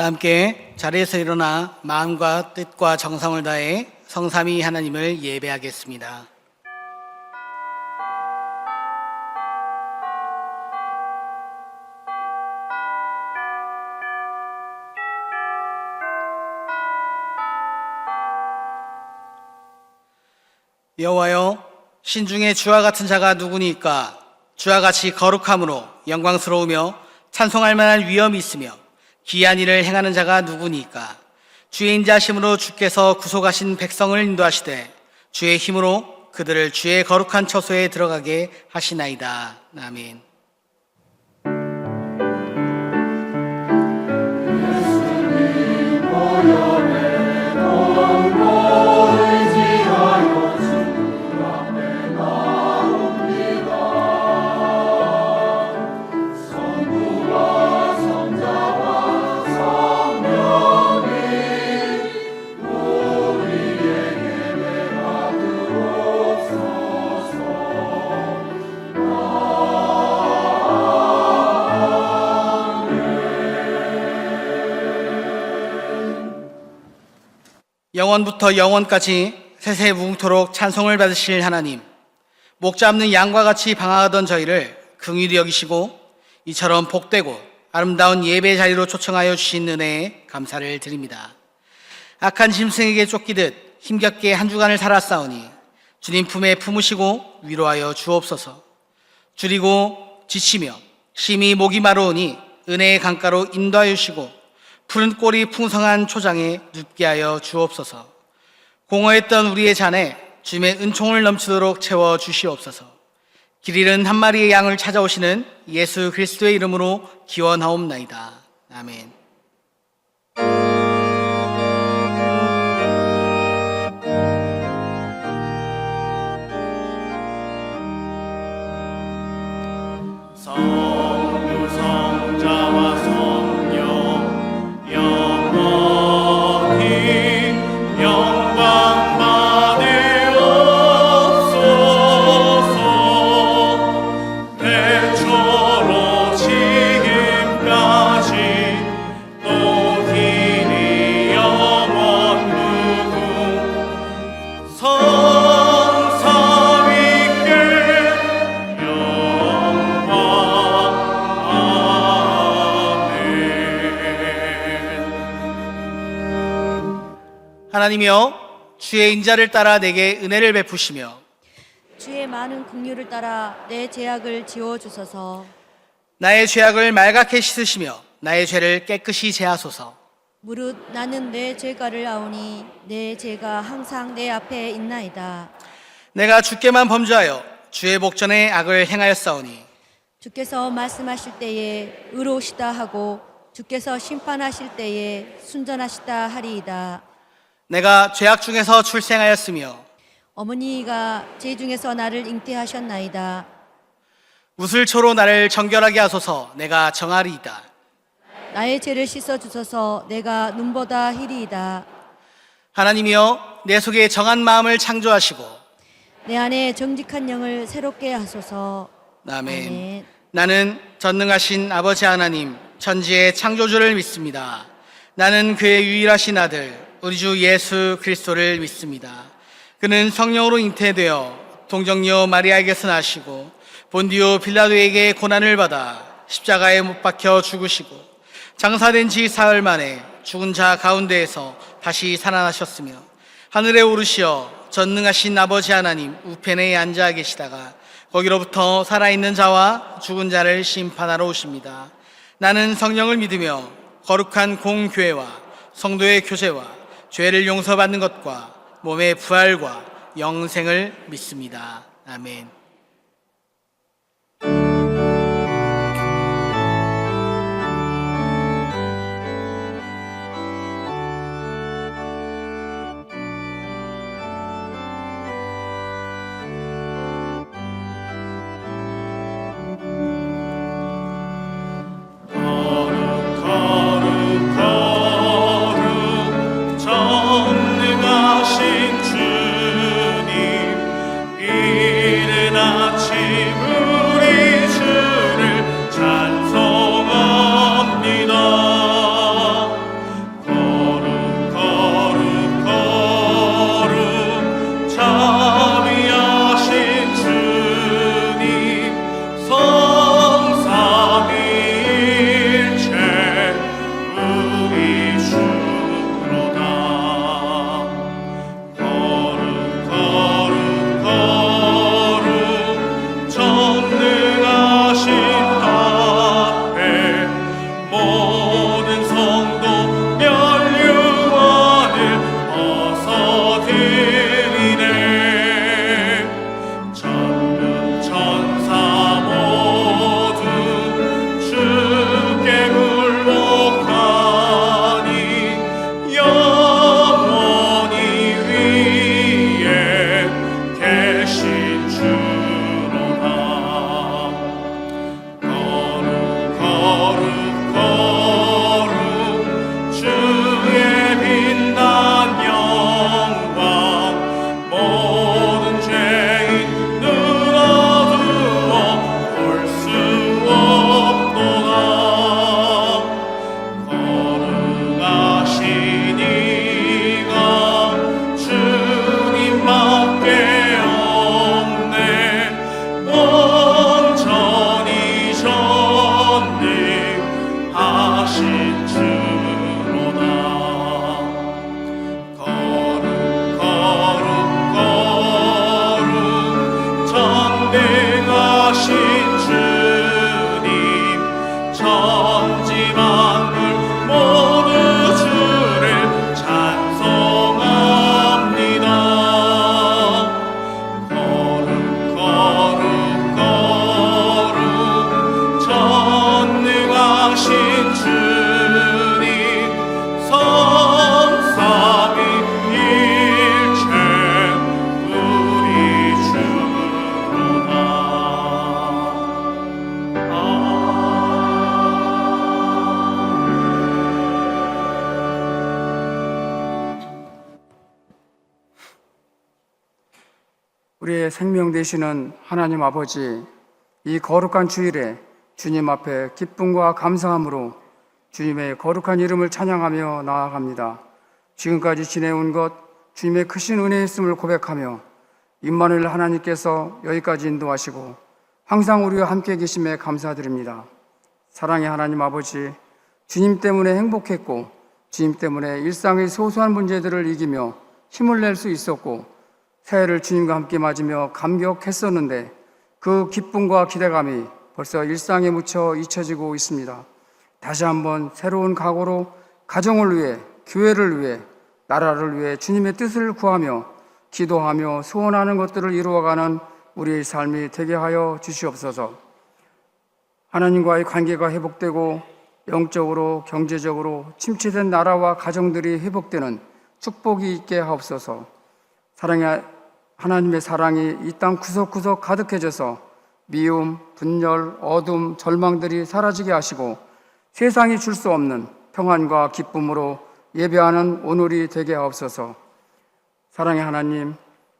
다 함께 자리에서 일어나 마음과 뜻과 정성을 다해 성삼위 하나님을 예배하겠습니다. 여호와여, 신중에 주와 같은 자가 누구니까? 주와 같이 거룩함으로 영광스러우며 찬송할 만한 위엄이 있으며 기이한 일을 행하는 자가 누구니까? 주의 인자하심으로 주께서 구속하신 백성을 인도하시되 주의 힘으로 그들을 주의 거룩한 처소에 들어가게 하시나이다. 아멘. 영원부터 영원까지 세세 무궁토록 찬송을 받으실 하나님, 목 잡는 양과 같이 방황하던 저희를 긍휼히 여기시고 이처럼 복되고 아름다운 예배 자리로 초청하여 주신 은혜에 감사를 드립니다. 악한 짐승에게 쫓기듯 힘겹게 한 주간을 살았사오니 주님 품에 품으시고 위로하여 주옵소서. 줄이고 지치며 심히 목이 마르오니 은혜의 강가로 인도하여 주시고 푸른 꼴이 풍성한 초장에 눕게 하여 주옵소서. 공허했던 우리의 잔에 주님의 은총을 넘치도록 채워 주시옵소서. 길 잃은 한 마리의 양을 찾아오시는 예수 그리스도의 이름으로 기원하옵나이다. 아멘. 하나님이여, 주의 인자를 따라 내게 은혜를 베푸시며 주의 많은 긍휼을 따라 내 죄악을 지워주소서. 나의 죄악을 말갛게 씻으시며 나의 죄를 깨끗이 제하소서. 무릇 나는 내 죄가를 아오니 내 죄가 항상 내 앞에 있나이다. 내가 주께만 범죄하여 주의 목전에 악을 행하였사오니 주께서 말씀하실 때에 의로우시다 하고 주께서 심판하실 때에 순전하시다 하리이다. 내가 죄악 중에서 출생하였으며 어머니가 죄 중에서 나를 잉태하셨나이다. 우슬초로 나를 정결하게 하소서. 내가 정하리이다. 나의 죄를 씻어주소서. 내가 눈보다 희리이다. 하나님이여, 내 속에 정한 마음을 창조하시고 내 안에 정직한 영을 새롭게 하소서. 아멘. 아멘. 나는 전능하신 아버지 하나님, 천지의 창조주를 믿습니다. 나는 그의 유일하신 아들 우리 주 예수 그리스도를 믿습니다. 그는 성령으로 잉태되어 동정녀 마리아에게서 나시고 본디오 빌라도에게 고난을 받아 십자가에 못 박혀 죽으시고 장사된 지 사흘 만에 죽은 자 가운데에서 다시 살아나셨으며 하늘에 오르시어 전능하신 아버지 하나님 우편에 앉아 계시다가 거기로부터 살아있는 자와 죽은 자를 심판하러 오십니다. 나는 성령을 믿으며 거룩한 공교회와 성도의 교제와 죄를 용서받는 것과 몸의 부활과 영생을 믿습니다. 아멘. 전능하신 주님, 이른 우리의 생명 되시는 하나님 아버지, 이 거룩한 주일에 주님 앞에 기쁨과 감사함으로 주님의 거룩한 이름을 찬양하며 나아갑니다. 지금까지 지내온 것 주님의 크신 은혜였음을 고백하며 임마누엘 하나님께서 여기까지 인도하시고 항상 우리와 함께 계심에 감사드립니다. 사랑의 하나님 아버지, 주님 때문에 행복했고 주님 때문에 일상의 소소한 문제들을 이기며 힘을 낼 수 있었고 새해를 주님과 함께 맞으며 감격했었는데 그 기쁨과 기대감이 벌써 일상에 묻혀 잊혀지고 있습니다. 다시 한번 새로운 각오로 가정을 위해, 교회를 위해, 나라를 위해 주님의 뜻을 구하며 기도하며 소원하는 것들을 이루어가는 우리의 삶이 되게 하여 주시옵소서. 하나님과의 관계가 회복되고 영적으로, 경제적으로 침체된 나라와 가정들이 회복되는 축복이 있게 하옵소서. 사랑의 하나님의 사랑이 이 땅 구석구석 가득해져서 미움, 분열, 어둠, 절망들이 사라지게 하시고 세상이 줄 수 없는 평안과 기쁨으로 예배하는 오늘이 되게 하옵소서. 사랑의 하나님,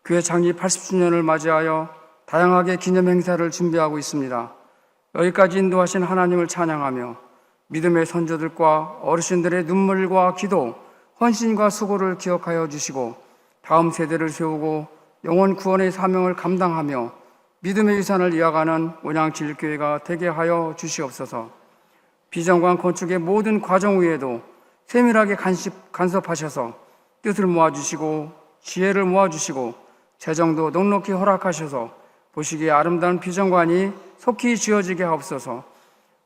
교회 창립 80주년을 맞이하여 다양하게 기념 행사를 준비하고 있습니다. 여기까지 인도하신 하나님을 찬양하며 믿음의 선조들과 어르신들의 눈물과 기도, 헌신과 수고를 기억하여 주시고 다음 세대를 세우고 영혼 구원의 사명을 감당하며 믿음의 유산을 이어가는 온양진리교회가 되게 하여 주시옵소서. 비정관 건축의 모든 과정 위에도 세밀하게 간섭하셔서 뜻을 모아주시고 지혜를 모아주시고 재정도 넉넉히 허락하셔서 보시기에 아름다운 비정관이 속히 지어지게 하옵소서.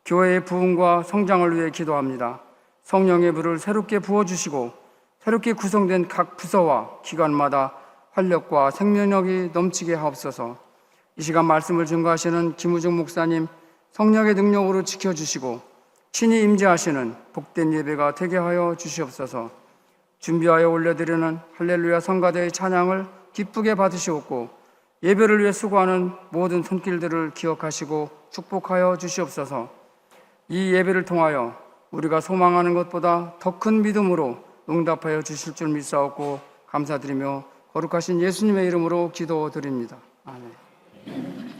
교회의 부흥과 성장을 위해 기도합니다. 성령의 불을 새롭게 부어주시고 새롭게 구성된 각 부서와 기관마다 활력과 생명력이 넘치게 하옵소서. 이 시간 말씀을 증거하시는 김우중 목사님 성령의 능력으로 지켜주시고 친히 임재하시는 복된 예배가 되게 하여 주시옵소서. 준비하여 올려드리는 할렐루야 성가대의 찬양을 기쁘게 받으시옵고 예배를 위해 수고하는 모든 손길들을 기억하시고 축복하여 주시옵소서. 이 예배를 통하여 우리가 소망하는 것보다 더 큰 믿음으로 응답하여 주실 줄 믿사옵고 감사드리며 거룩하신 예수님의 이름으로 기도드립니다. 아멘.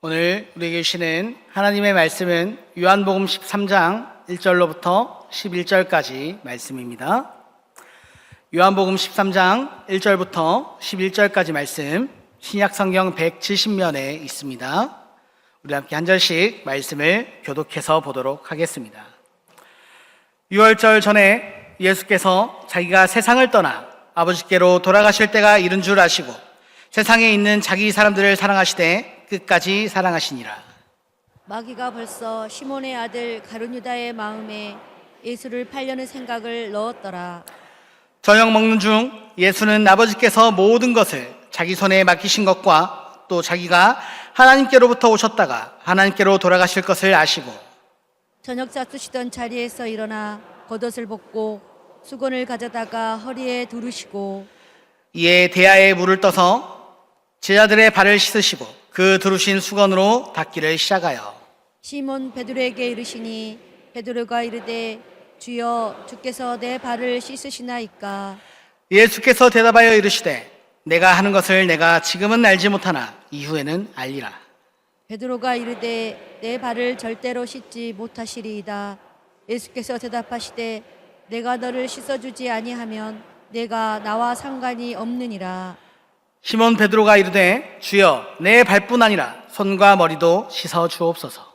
오늘 우리에게 주시는 하나님의 말씀은 요한복음 13장 1절로부터 11절까지 말씀입니다. 요한복음 13장 1절부터 11절까지 말씀 신약성경 170면에 있습니다. 우리 함께 한 절씩 말씀을 교독해서 보도록 하겠습니다. 유월절 전에 예수께서 자기가 세상을 떠나 아버지께로 돌아가실 때가 이른 줄 아시고 세상에 있는 자기 사람들을 사랑하시되 끝까지 사랑하시니라. 마귀가 벌써 시몬의 아들 가룟유다의 마음에 예수를 팔려는 생각을 넣었더라. 저녁 먹는 중 예수는 아버지께서 모든 것을 자기 손에 맡기신 것과 또 자기가 하나님께로부터 오셨다가 하나님께로 돌아가실 것을 아시고 저녁 잡수시던 자리에서 일어나 겉옷을 벗고 수건을 가져다가 허리에 두르시고 이에 대야에 물을 떠서 제자들의 발을 씻으시고 그 두르신 수건으로 닦기를 시작하여 시몬 베드로에게 이르시니 베드로가 이르되 주여 주께서 내 발을 씻으시나이까. 예수께서 대답하여 이르시되 내가 하는 것을 내가 지금은 알지 못하나 이후에는 알리라. 베드로가 이르되 내 발을 절대로 씻지 못하시리이다. 예수께서 대답하시되 내가 너를 씻어주지 아니하면 내가 나와 상관이 없느니라. 시몬 베드로가 이르되 주여 내 발뿐 아니라 손과 머리도 씻어 주옵소서.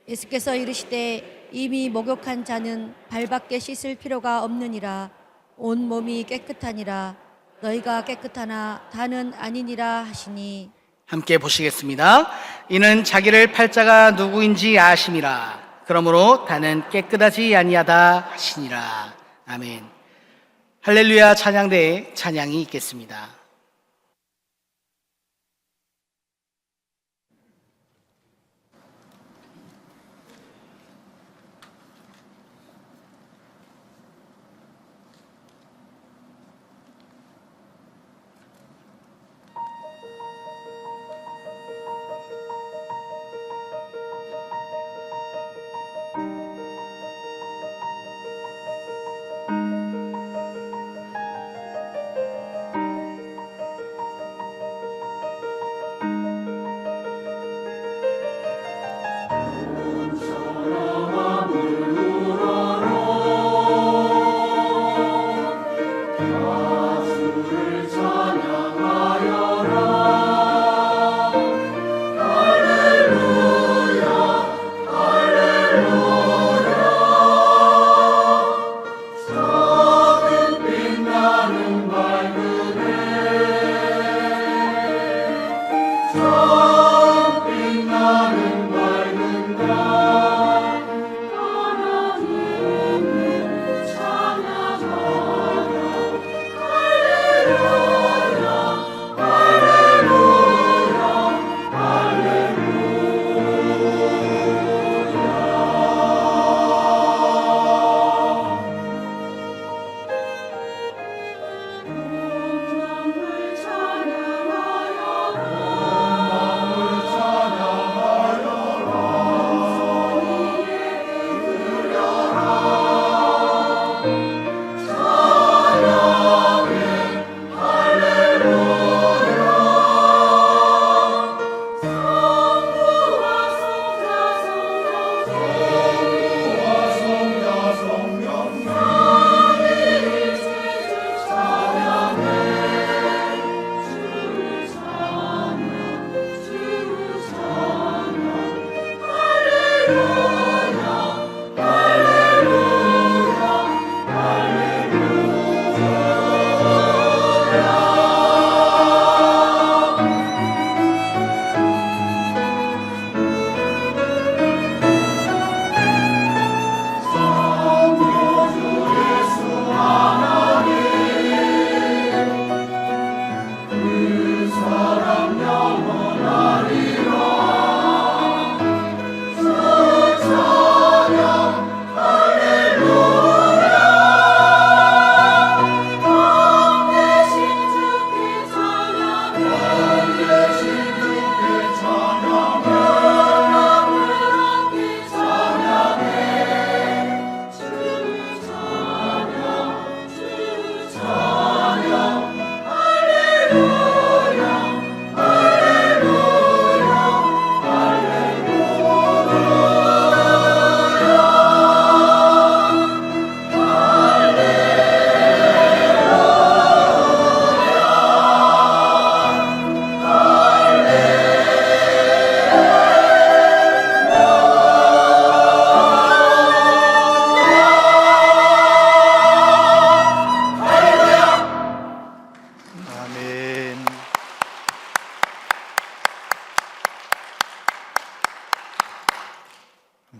예수께서 이르시되 이미 목욕한 자는 발밖에 씻을 필요가 없느니라. 온 몸이 깨끗하니라. 너희가 깨끗하나 다는 아니니라 하시니. 함께 보시겠습니다. 이는 자기를 팔자가 누구인지 아심이라. 그러므로 다는 깨끗하지 아니하다 하시니라. 아멘. 할렐루야 찬양대에 찬양이 있겠습니다.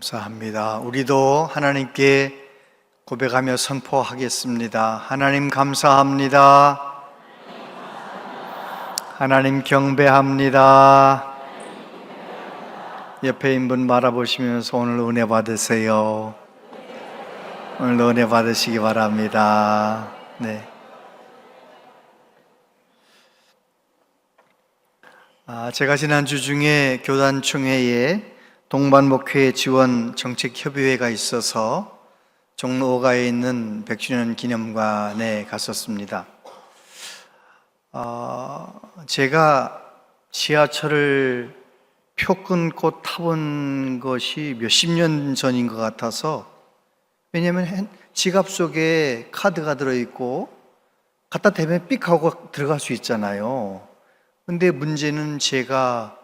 감사합니다. 우리도 하나님께 고백하며 선포하겠습니다. 하나님 감사합니다. 하나님 경배합니다. 옆에 있는 분 바라보시면서 오늘 은혜 받으세요. 오늘 은혜 받으시기 바랍니다. 네. 제가 지난주 중에 교단총회에 동반목회 지원 정책협의회가 있어서 종로 5가에 있는 100주년 기념관에 갔었습니다. 제가 지하철을 표 끊고 타본 것이 몇십 년 전인 것 같아서, 왜냐하면 지갑 속에 카드가 들어있고 갖다 대면 삑 하고 들어갈 수 있잖아요. 근데 문제는 제가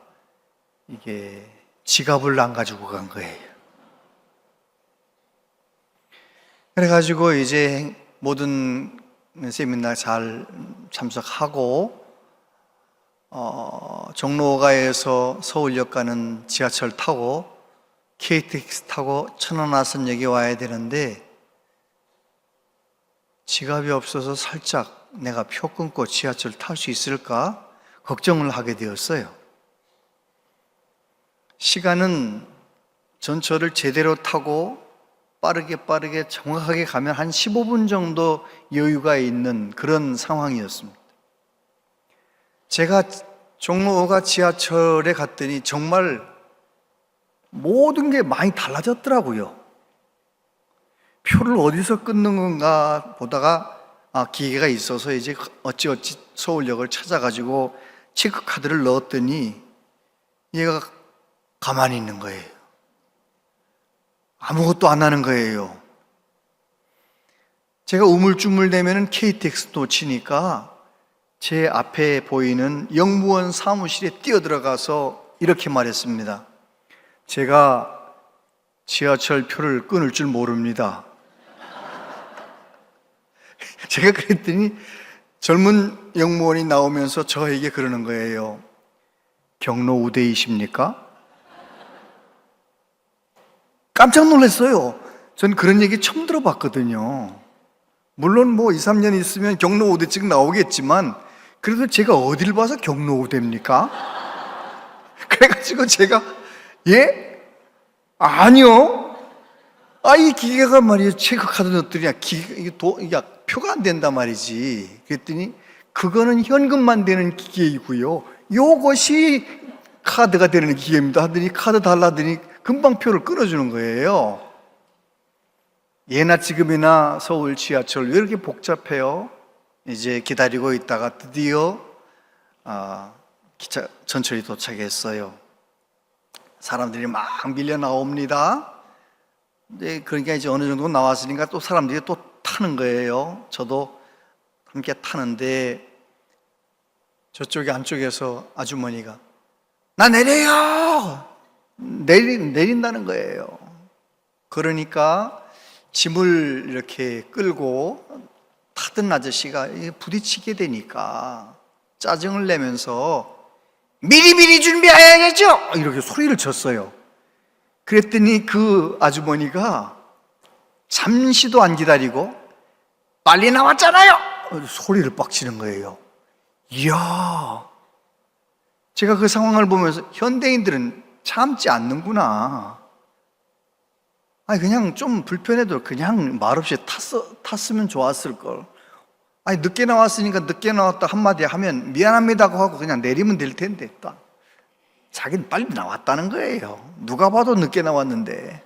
이게 지갑을 안 가지고 간 거예요. 그래가지고 이제 모든 세미나 잘 참석하고 종로가에서 서울역 가는 지하철 타고 KTX 타고 천안아산역에 와야 되는데 지갑이 없어서 살짝 내가 표 끊고 지하철 탈 수 있을까 걱정을 하게 되었어요. 시간은 전철을 제대로 타고 빠르게 정확하게 가면 한 15분 정도 여유가 있는 그런 상황이었습니다. 제가 종로 5가 지하철에 갔더니 정말 모든 게 많이 달라졌더라고요. 표를 어디서 끊는 건가 보다가 기계가 있어서 이제 어찌어찌 서울역을 찾아가지고 체크카드를 넣었더니 얘가 가만히 있는 거예요. 아무것도 안 하는 거예요. 제가 우물쭈물대면 KTX 놓치니까 제 앞에 보이는 영무원 사무실에 뛰어들어가서 이렇게 말했습니다. 제가 지하철 표를 끊을 줄 모릅니다. 제가 그랬더니 젊은 영무원이 나오면서 저에게 그러는 거예요. 경로 우대이십니까? 깜짝 놀랐어요. 전 그런 얘기 처음 들어봤거든요. 물론 뭐 2, 3년 있으면 경로 우대증 나오겠지만 그래도 제가 어딜 봐서 경로 우대입니까? 그래가지고 제가 예? 아니요. 이 기계가 말이에요. 체크카드 넣었더니 이게 표가 안 된단 말이지. 그랬더니 그거는 현금만 되는 기계이고요. 요것이 카드가 되는 기계입니다. 하더니 카드 달라더니 금방 표를 끊어주는 거예요. 예나 지금이나 서울 지하철 왜 이렇게 복잡해요? 이제 기다리고 있다가 드디어 기차 전철이 도착했어요. 사람들이 막 밀려 나옵니다. 그러니까 이제 어느 정도 나왔으니까 또 사람들이 또 타는 거예요. 저도 함께 타는데 저쪽에 안쪽에서 아주머니가 나 내려요! 내린다는 거예요. 그러니까 짐을 이렇게 끌고 타던 아저씨가 부딪히게 되니까 짜증을 내면서 미리미리 준비해야겠죠? 이렇게 소리를 쳤어요. 그랬더니 그 아주머니가 잠시도 안 기다리고 빨리 나왔잖아요! 소리를 빡치는 거예요. 이야, 제가 그 상황을 보면서 현대인들은 참지 않는구나. 그냥 좀 불편해도 그냥 말없이 탔으면 좋았을 걸. 늦게 나왔으니까 늦게 나왔다 한마디 하면 미안합니다고 하고 그냥 내리면 될 텐데 또 자기는 빨리 나왔다는 거예요. 누가 봐도 늦게 나왔는데.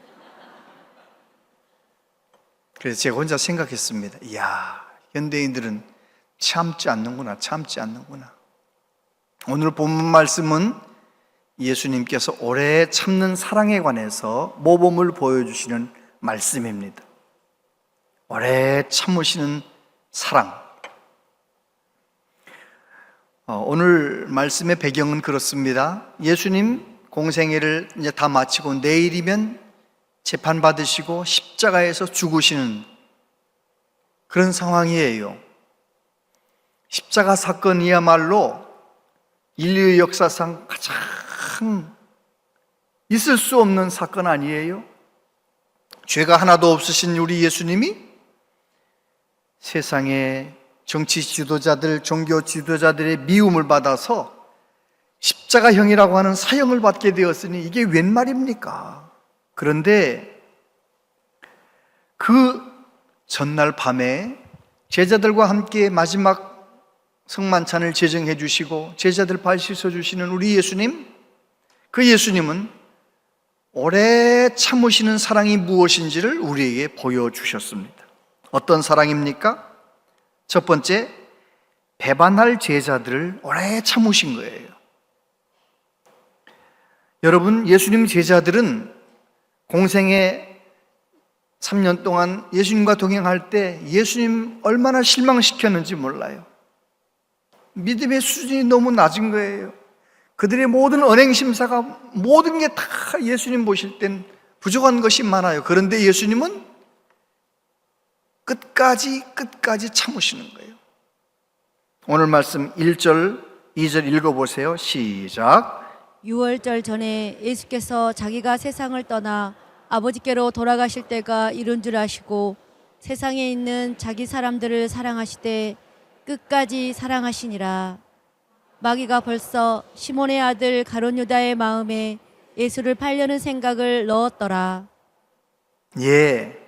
그래서 제가 혼자 생각했습니다. 이야, 현대인들은 참지 않는구나. 오늘 본문 말씀은 예수님께서 오래 참는 사랑에 관해서 모범을 보여주시는 말씀입니다. 오래 참으시는 사랑. 오늘 말씀의 배경은 그렇습니다. 예수님 공생애를 이제 다 마치고 내일이면 재판받으시고 십자가에서 죽으시는 그런 상황이에요. 십자가 사건이야말로 인류의 역사상 가장 있을 수 없는 사건 아니에요? 죄가 하나도 없으신 우리 예수님이 세상의 정치 지도자들, 종교 지도자들의 미움을 받아서 십자가형이라고 하는 사형을 받게 되었으니 이게 웬 말입니까? 그런데 그 전날 밤에 제자들과 함께 마지막 성만찬을 제정해 주시고 제자들 발 씻어 주시는 우리 예수님, 그 예수님은 오래 참으시는 사랑이 무엇인지를 우리에게 보여주셨습니다. 어떤 사랑입니까? 첫 번째, 배반할 제자들을 오래 참으신 거예요. 여러분, 예수님 제자들은 공생애 3년 동안 예수님과 동행할 때 예수님 얼마나 실망시켰는지 몰라요. 믿음의 수준이 너무 낮은 거예요. 그들의 모든 언행심사가 모든 게 다 예수님 보실 땐 부족한 것이 많아요. 그런데 예수님은 끝까지 참으시는 거예요. 오늘 말씀 1절 2절 읽어보세요. 시작. 6월절 전에 예수께서 자기가 세상을 떠나 아버지께로 돌아가실 때가 이른 줄 아시고 세상에 있는 자기 사람들을 사랑하시되 끝까지 사랑하시니라. 마귀가 벌써 시몬의 아들 가룟 유다의 마음에 예수를 팔려는 생각을 넣었더라. 예,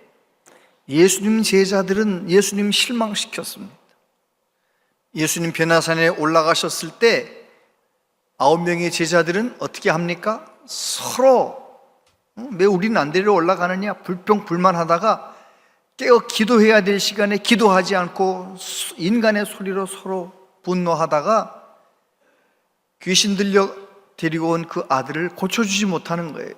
예수님 제자들은 예수님 실망시켰습니다. 예수님 변화산에 올라가셨을 때 9명의 제자들은 어떻게 합니까? 서로 왜 우리는 안 데리러 올라가느냐 불평불만하다가 깨어 기도해야 될 시간에 기도하지 않고 인간의 소리로 서로 분노하다가 귀신 들려 데리고 온 그 아들을 고쳐주지 못하는 거예요.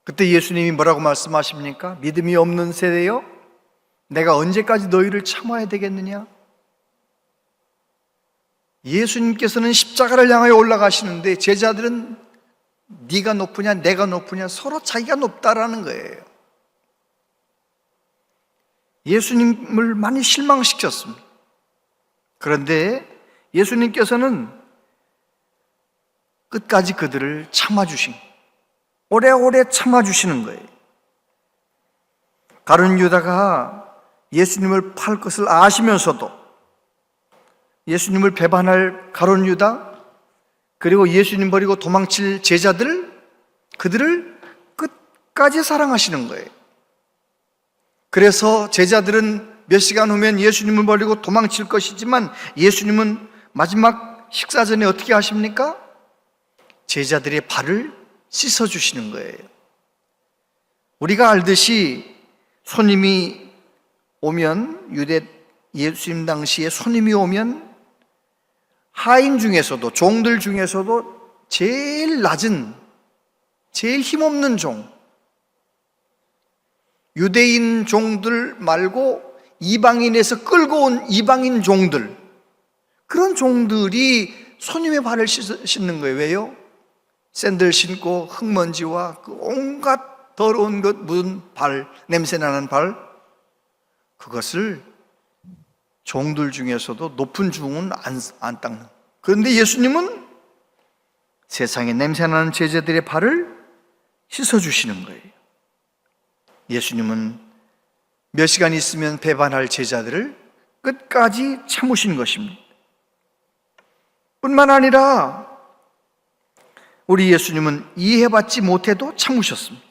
그때 예수님이 뭐라고 말씀하십니까? 믿음이 없는 세대여, 내가 언제까지 너희를 참아야 되겠느냐? 예수님께서는 십자가를 향하여 올라가시는데 제자들은 네가 높으냐 내가 높으냐 서로 자기가 높다라는 거예요. 예수님을 많이 실망시켰습니다. 그런데 예수님께서는 끝까지 그들을 참아주신, 오래오래 참아주시는 거예요. 가룟 유다가 예수님을 팔 것을 아시면서도 예수님을 배반할 가룟 유다, 그리고 예수님 버리고 도망칠 제자들, 그들을 끝까지 사랑하시는 거예요. 그래서 제자들은 몇 시간 후면 예수님을 버리고 도망칠 것이지만 예수님은 마지막 식사 전에 어떻게 하십니까? 제자들의 발을 씻어주시는 거예요. 우리가 알듯이 손님이 오면, 유대 예수님 당시에 손님이 오면 하인 중에서도, 종들 중에서도 제일 낮은, 제일 힘없는 종, 유대인 종들 말고 이방인에서 끌고 온 이방인 종들, 그런 종들이 손님의 발을 씻는 거예요. 왜요? 샌들 신고 흙먼지와 그 온갖 더러운 것 묻은 발, 냄새나는 발, 그것을 종들 중에서도 높은 종은 안 닦는. 그런데 예수님은 세상에 냄새나는 제자들의 발을 씻어주시는 거예요. 예수님은 몇 시간 있으면 배반할 제자들을 끝까지 참으신 것입니다. 뿐만 아니라 우리 예수님은 이해받지 못해도 참으셨습니다.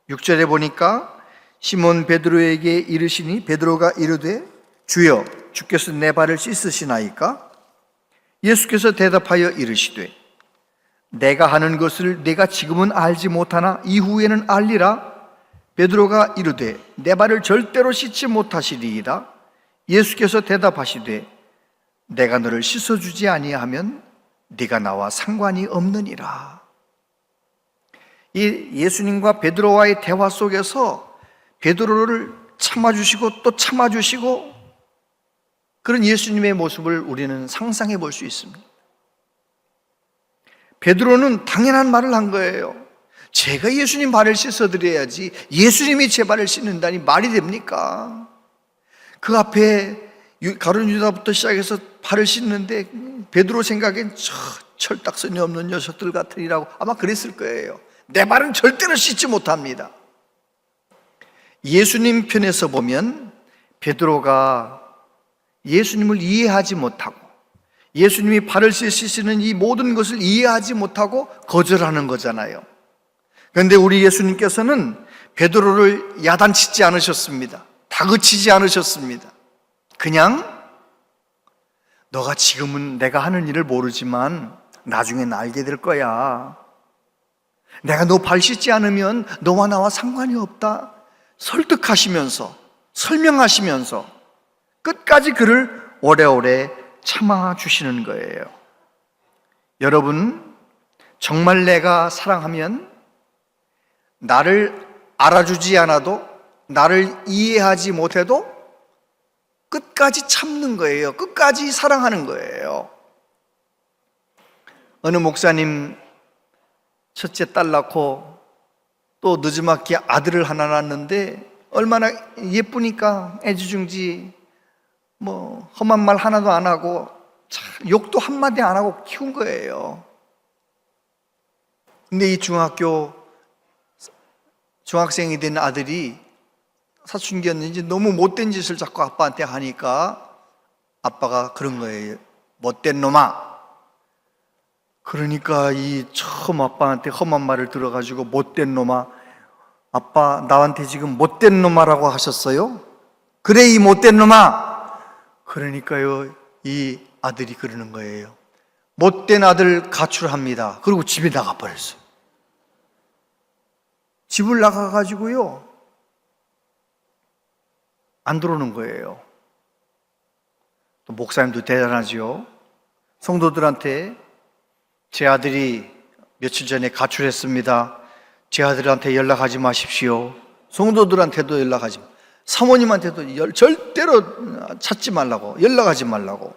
6절에 보니까 시몬 베드로에게 이르시니 베드로가 이르되 주여, 주께서 내 발을 씻으시나이까? 예수께서 대답하여 이르시되 내가 하는 것을 내가 지금은 알지 못하나 이후에는 알리라. 베드로가 이르되 내 발을 절대로 씻지 못하시리이다. 예수께서 대답하시되 내가 너를 씻어주지 아니하면 네가 나와 상관이 없느니라. 이 예수님과 베드로와의 대화 속에서 베드로를 참아주시고 또 참아주시고, 그런 예수님의 모습을 우리는 상상해 볼 수 있습니다. 베드로는 당연한 말을 한 거예요. 제가 예수님 발을 씻어드려야지 예수님이 제 발을 씻는다니 말이 됩니까? 그 앞에 가룟 유다부터 시작해서 발을 씻는데 베드로 생각엔 철딱선이 없는 녀석들 같으리라고 아마 그랬을 거예요. 내 발은 절대로 씻지 못합니다. 예수님 편에서 보면 베드로가 예수님을 이해하지 못하고 예수님이 발을 씻으시는 이 모든 것을 이해하지 못하고 거절하는 거잖아요. 그런데 우리 예수님께서는 베드로를 야단치지 않으셨습니다. 다그치지 않으셨습니다. 그냥 너가 지금은 내가 하는 일을 모르지만 나중엔 알게 될 거야. 내가 너 발 씻지 않으면 너와 나와 상관이 없다. 설득하시면서, 설명하시면서 끝까지 그를 오래오래 참아주시는 거예요. 여러분, 정말 내가 사랑하면 나를 알아주지 않아도, 나를 이해하지 못해도 끝까지 참는 거예요. 끝까지 사랑하는 거예요. 어느 목사님 첫째 딸 낳고 또 늦지막히 아들을 하나 낳았는데 얼마나 예쁘니까 애지중지 험한 말 하나도 안 하고 참 욕도 한마디 안 하고 키운 거예요. 근데 이 중학생이 된 아들이 사춘기였는지 너무 못된 짓을 자꾸 아빠한테 하니까 아빠가 그런 거예요. 못된 놈아. 그러니까 이 처음 아빠한테 험한 말을 들어가지고 못된 놈아, 아빠 나한테 지금 못된 놈아라고 하셨어요? 그래 이 못된 놈아. 그러니까요 이 아들이 그러는 거예요. 못된 아들 가출합니다. 그리고 집에 나가버렸어요. 집을 나가가지고요 안 들어오는 거예요. 또 목사님도 대단하죠. 성도들한테 제 아들이 며칠 전에 가출했습니다. 제 아들한테 연락하지 마십시오. 성도들한테도 연락하지 마십시오. 사모님한테도 절대로 찾지 말라고, 연락하지 말라고.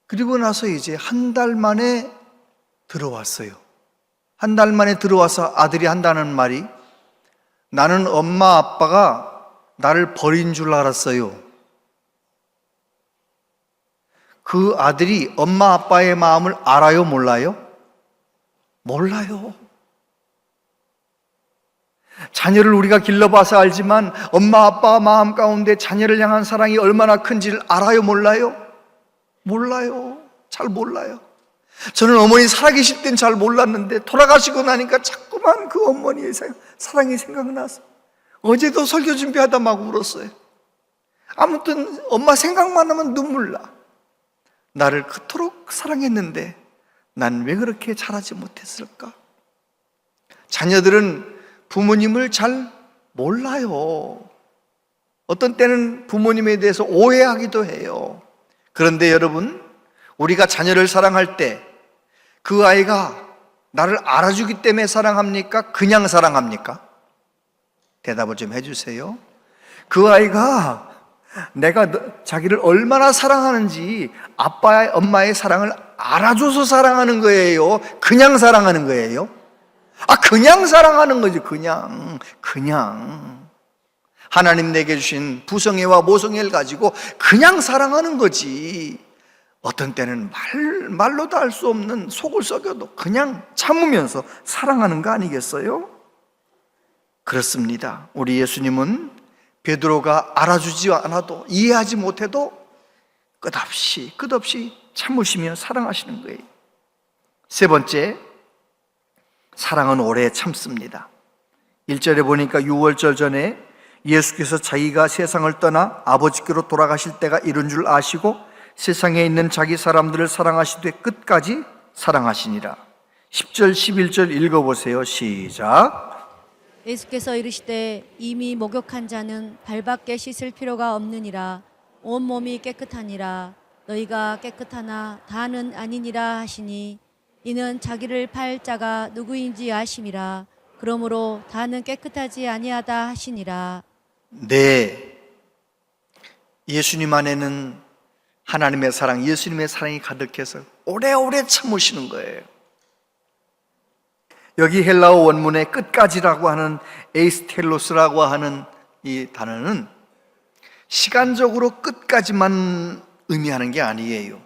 그리고 나서 이제 한 달 만에 들어왔어요. 한 달 만에 들어와서 아들이 한다는 말이, 나는 엄마 아빠가 나를 버린 줄 알았어요. 그 아들이 엄마 아빠의 마음을 알아요, 몰라요? 몰라요. 자녀를 우리가 길러봐서 알지만 엄마 아빠 마음 가운데 자녀를 향한 사랑이 얼마나 큰지를 알아요, 몰라요? 몰라요. 잘 몰라요. 저는 어머니 살아계실 땐 잘 몰랐는데 돌아가시고 나니까 자꾸만 그 어머니의 사랑이 생각나서 어제도 설교 준비하다 막 울었어요. 아무튼 엄마 생각만 하면 눈물 나. 나를 그토록 사랑했는데 난 왜 그렇게 잘하지 못했을까? 자녀들은 부모님을 잘 몰라요. 어떤 때는 부모님에 대해서 오해하기도 해요. 그런데 여러분, 우리가 자녀를 사랑할 때 그 아이가 나를 알아주기 때문에 사랑합니까? 그냥 사랑합니까? 대답을 좀 해주세요. 그 아이가 내가 자기를 얼마나 사랑하는지 아빠의 엄마의 사랑을 알아줘서 사랑하는 거예요? 그냥 사랑하는 거예요? 그냥 사랑하는 거지. 그냥 하나님 내게 주신 부성애와 모성애를 가지고 그냥 사랑하는 거지. 어떤 때는 말로도 할 수 없는 속을 썩여도 그냥 참으면서 사랑하는 거 아니겠어요? 그렇습니다. 우리 예수님은 베드로가 알아주지 않아도, 이해하지 못해도 끝없이 참으시며 사랑하시는 거예요. 세 번째, 사랑은 오래 참습니다. 1절에 보니까 6월절 전에 예수께서 자기가 세상을 떠나 아버지께로 돌아가실 때가 이른 줄 아시고 세상에 있는 자기 사람들을 사랑하시되 끝까지 사랑하시니라. 10절 11절 읽어보세요. 시작. 예수께서 이르시되 이미 목욕한 자는 발밖에 씻을 필요가 없느니라. 온 몸이 깨끗하니라. 너희가 깨끗하나 다는 아니니라 하시니 이는 자기를 팔 자가 누구인지 아심이라. 그러므로 다는 깨끗하지 아니하다 하시니라. 네, 예수님 안에는 하나님의 사랑, 예수님의 사랑이 가득해서 오래오래 참으시는 거예요. 여기 헬라어 원문의 끝까지라고 하는 에이스텔로스라고 하는 이 단어는 시간적으로 끝까지만 의미하는 게 아니에요.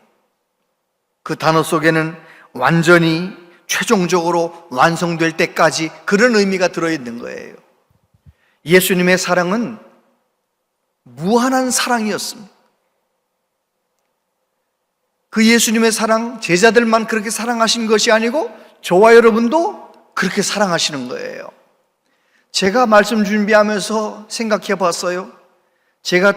그 단어 속에는 완전히 최종적으로 완성될 때까지 그런 의미가 들어있는 거예요. 예수님의 사랑은 무한한 사랑이었습니다. 그 예수님의 사랑, 제자들만 그렇게 사랑하신 것이 아니고 저와 여러분도 그렇게 사랑하시는 거예요. 제가 말씀 준비하면서 생각해 봤어요. 제가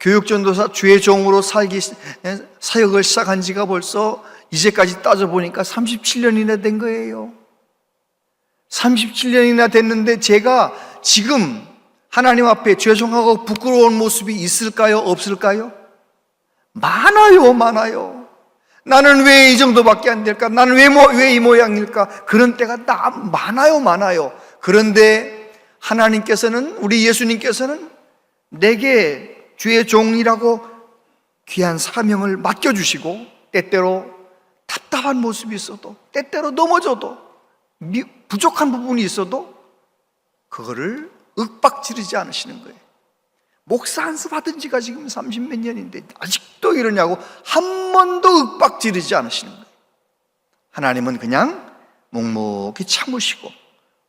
교육전도사 주의 종으로 사역을 시작한 지가 벌써 이제까지 따져보니까 37년이나 된 거예요. 37년이나 됐는데 제가 지금 하나님 앞에 죄송하고 부끄러운 모습이 있을까요? 없을까요? 많아요. 나는 왜 이 정도밖에 안 될까? 나는 왜 이 모양일까? 그런 때가 많아요. 그런데 하나님께서는, 우리 예수님께서는 내게 주의 종이라고 귀한 사명을 맡겨주시고 때때로 답답한 모습이 있어도, 때때로 넘어져도, 부족한 부분이 있어도 그거를 윽박지르지 않으시는 거예요. 목사 안수 받은 지가 지금 30몇 년인데 아직도 이러냐고 한 번도 윽박지르지 않으시는 거예요. 하나님은 그냥 묵묵히 참으시고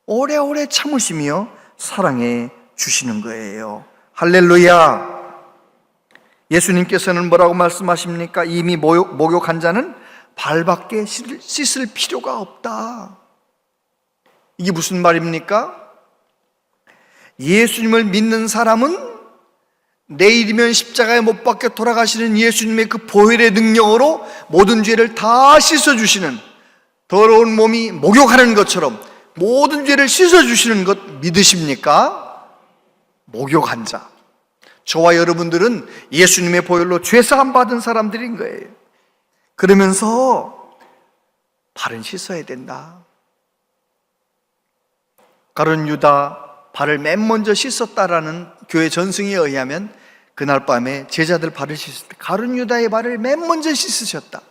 오래오래 참으시며 사랑해 주시는 거예요. 할렐루야. 예수님께서는 뭐라고 말씀하십니까? 이미 목욕한 자는 발밖에 씻을 필요가 없다. 이게 무슨 말입니까? 예수님을 믿는 사람은 내일이면 십자가에 못 박혀 돌아가시는 예수님의 그 보혈의 능력으로 모든 죄를 다 씻어주시는, 더러운 몸이 목욕하는 것처럼 모든 죄를 씻어주시는 것 믿으십니까? 목욕한 자, 저와 여러분들은 예수님의 보혈로 죄사함 받은 사람들인 거예요. 그러면서 발은 씻어야 된다. 가룟 유다 발을 맨 먼저 씻었다라는 교회 전승에 의하면 그날 밤에 제자들 발을 씻을 때 가룟 유다의 발을 맨 먼저 씻으셨다.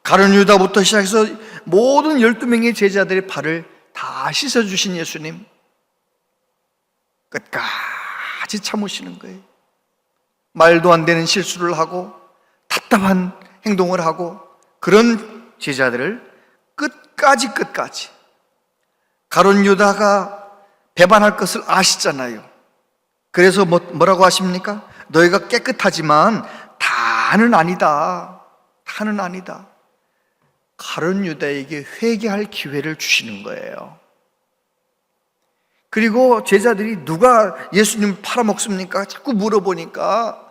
가룟 유다부터 시작해서 모든 12명의 제자들의 발을 다 씻어주신 예수님, 끝까지 참으시는 거예요. 말도 안 되는 실수를 하고 답답한 행동을 하고 그런 제자들을 끝까지 가룟 유다가 배반할 것을 아시잖아요. 그래서 뭐라고 하십니까? 너희가 깨끗하지만 다는 아니다. 가룟 유다에게 회개할 기회를 주시는 거예요. 그리고 제자들이 누가 예수님 팔아먹습니까? 자꾸 물어보니까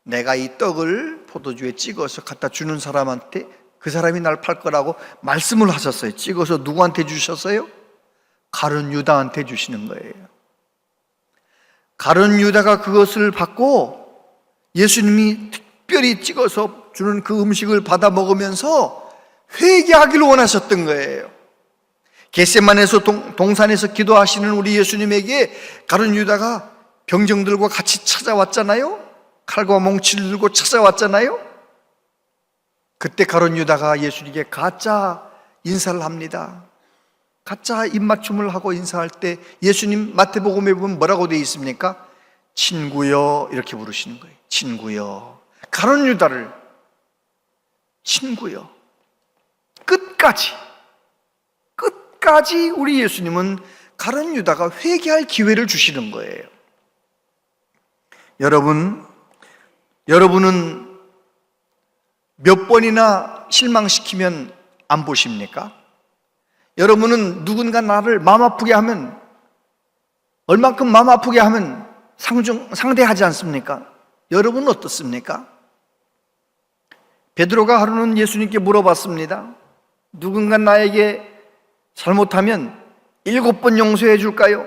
내가 이 떡을 포도주에 찍어서 갖다 주는 사람한테 그 사람이 날 팔 거라고 말씀을 하셨어요. 찍어서 누구한테 주셨어요? 가룟 유다한테 주시는 거예요. 가룟 유다가 그것을 받고 예수님이 특별히 찍어서 주는 그 음식을 받아 먹으면서 회개하기를 원하셨던 거예요. 겟세마네에서 동산에서 기도하시는 우리 예수님에게 가룟 유다가 병정들과 같이 찾아왔잖아요. 칼과 몽치를 들고 찾아왔잖아요. 그때 가룟 유다가 예수님께 가짜 인사를 합니다. 가짜 입맞춤을 하고 인사할 때 예수님 마태복음에 보면 뭐라고 되어 있습니까? 친구여 이렇게 부르시는 거예요. 친구여. 가룟 유다를 친구여. 끝까지 우리 예수님은 가룟 유다가 회개할 기회를 주시는 거예요. 여러분은 몇 번이나 실망시키면 안 보십니까? 여러분은 누군가 나를 마음 아프게 하면, 얼만큼 마음 아프게 하면 상대하지 않습니까? 여러분은 어떻습니까? 베드로가 하루는 예수님께 물어봤습니다. 누군가 나에게 잘못하면 7번 용서해 줄까요?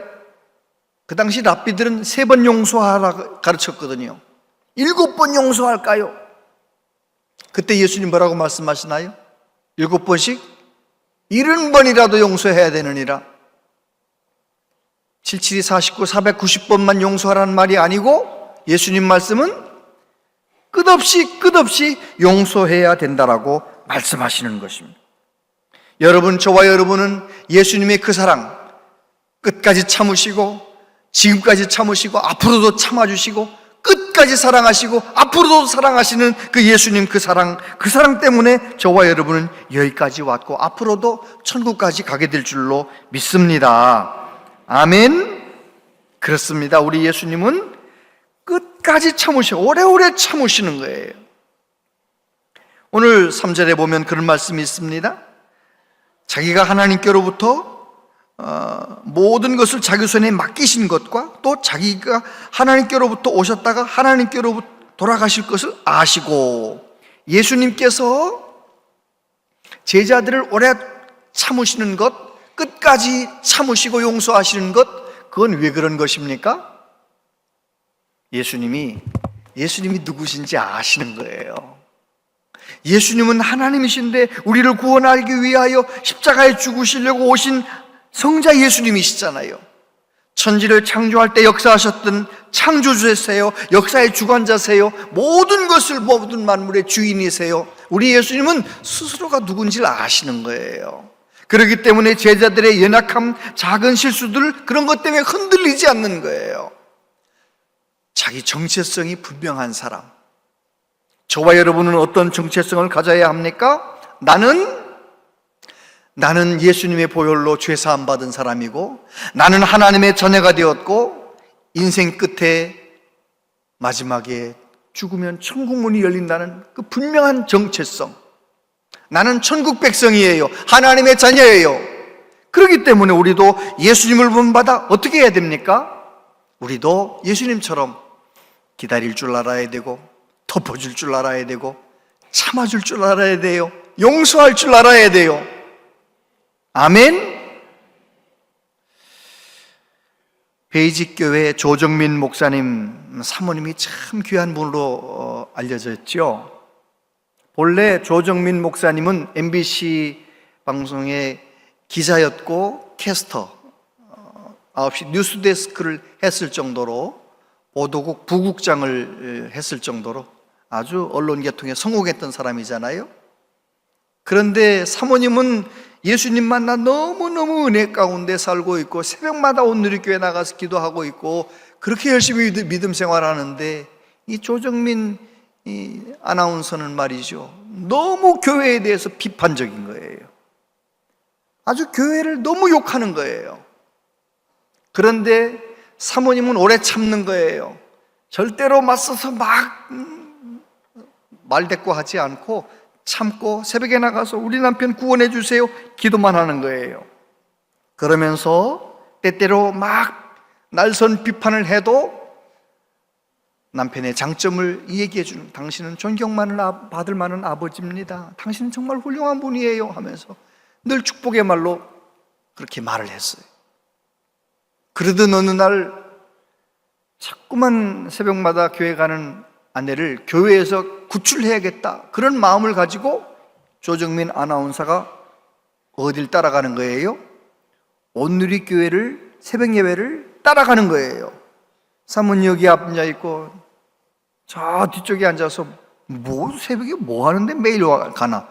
그 당시 랍비들은 3번 용서하라 가르쳤거든요. 7번 용서할까요? 그때 예수님 뭐라고 말씀하시나요? 7번씩 70번이라도 용서해야 되느니라. 77이 49, 490번만 용서하라는 말이 아니고 예수님 말씀은 끝없이 용서해야 된다라고 말씀하시는 것입니다. 여러분, 저와 여러분은 예수님의 그 사랑 끝까지 참으시고 지금까지 참으시고 앞으로도 참아주시고 끝까지 사랑하시고 앞으로도 사랑하시는 그 예수님 그 사랑 때문에 저와 여러분은 여기까지 왔고 앞으로도 천국까지 가게 될 줄로 믿습니다. 아멘. 그렇습니다. 우리 예수님은 끝까지 참으시고 오래오래 참으시는 거예요. 오늘 3절에 보면 그런 말씀이 있습니다. 자기가 하나님께로부터 모든 것을 자기 손에 맡기신 것과 또 자기가 하나님께로부터 오셨다가 하나님께로부터 돌아가실 것을 아시고, 예수님께서 제자들을 오래 참으시는 것, 끝까지 참으시고 용서하시는 것, 그건 왜 그런 것입니까? 예수님이 누구신지 아시는 거예요. 예수님은 하나님이신데 우리를 구원하기 위하여 십자가에 죽으시려고 오신 성자 예수님이시잖아요. 천지를 창조할 때 역사하셨던 창조주세요. 역사의 주관자세요. 모든 만물의 주인이세요. 우리 예수님은 스스로가 누군지를 아시는 거예요. 그렇기 때문에 제자들의 연약함, 작은 실수들, 그런 것 때문에 흔들리지 않는 거예요. 자기 정체성이 분명한 사람. 저와 여러분은 어떤 정체성을 가져야 합니까? 나는 예수님의 보혈로 죄 사함 받은 사람이고, 나는 하나님의 자녀가 되었고, 인생 끝에 마지막에 죽으면 천국 문이 열린다는 그 분명한 정체성. 나는 천국 백성이에요. 하나님의 자녀예요. 그렇기 때문에 우리도 예수님을 본받아 어떻게 해야 됩니까? 우리도 예수님처럼 기다릴 줄 알아야 되고, 덮어줄 줄 알아야 되고, 참아줄 줄 알아야 돼요. 용서할 줄 알아야 돼요. 아멘. 베이직교회 조정민 목사님 사모님이 참 귀한 분으로 알려져 있죠. 본래 조정민 목사님은 MBC 방송의 기자였고 캐스터, 9시 뉴스데스크를 했을 정도로, 보도국 부국장을 했을 정도로 아주 언론계통에 성공했던 사람이잖아요. 그런데 사모님은 예수님 만나 너무너무 은혜 가운데 살고 있고, 새벽마다 온누리교회 나가서 기도하고 있고, 그렇게 열심히 믿음 생활하는데, 이 조정민 아나운서는 말이죠, 너무 교회에 대해서 비판적인 거예요. 아주 교회를 너무 욕하는 거예요. 그런데 사모님은 오래 참는 거예요. 절대로 맞서서 막 말대꾸하지 않고 참고 새벽에 나가서 우리 남편 구원해 주세요 기도만 하는 거예요. 그러면서 때때로 막 날선 비판을 해도 남편의 장점을 얘기해 주는, 당신은 존경만을 받을 만한 아버지입니다, 당신은 정말 훌륭한 분이에요 하면서 늘 축복의 말로 그렇게 말을 했어요. 그러던 어느 날 자꾸만 새벽마다 교회 가는 아내를 교회에서 구출해야겠다, 그런 마음을 가지고 조정민 아나운서가 어딜 따라가는 거예요? 온누리교회를, 새벽 예배를 따라가는 거예요. 사모님 여기 앉아 있고 저 뒤쪽에 앉아서 새벽에 뭐 하는데 매일 가나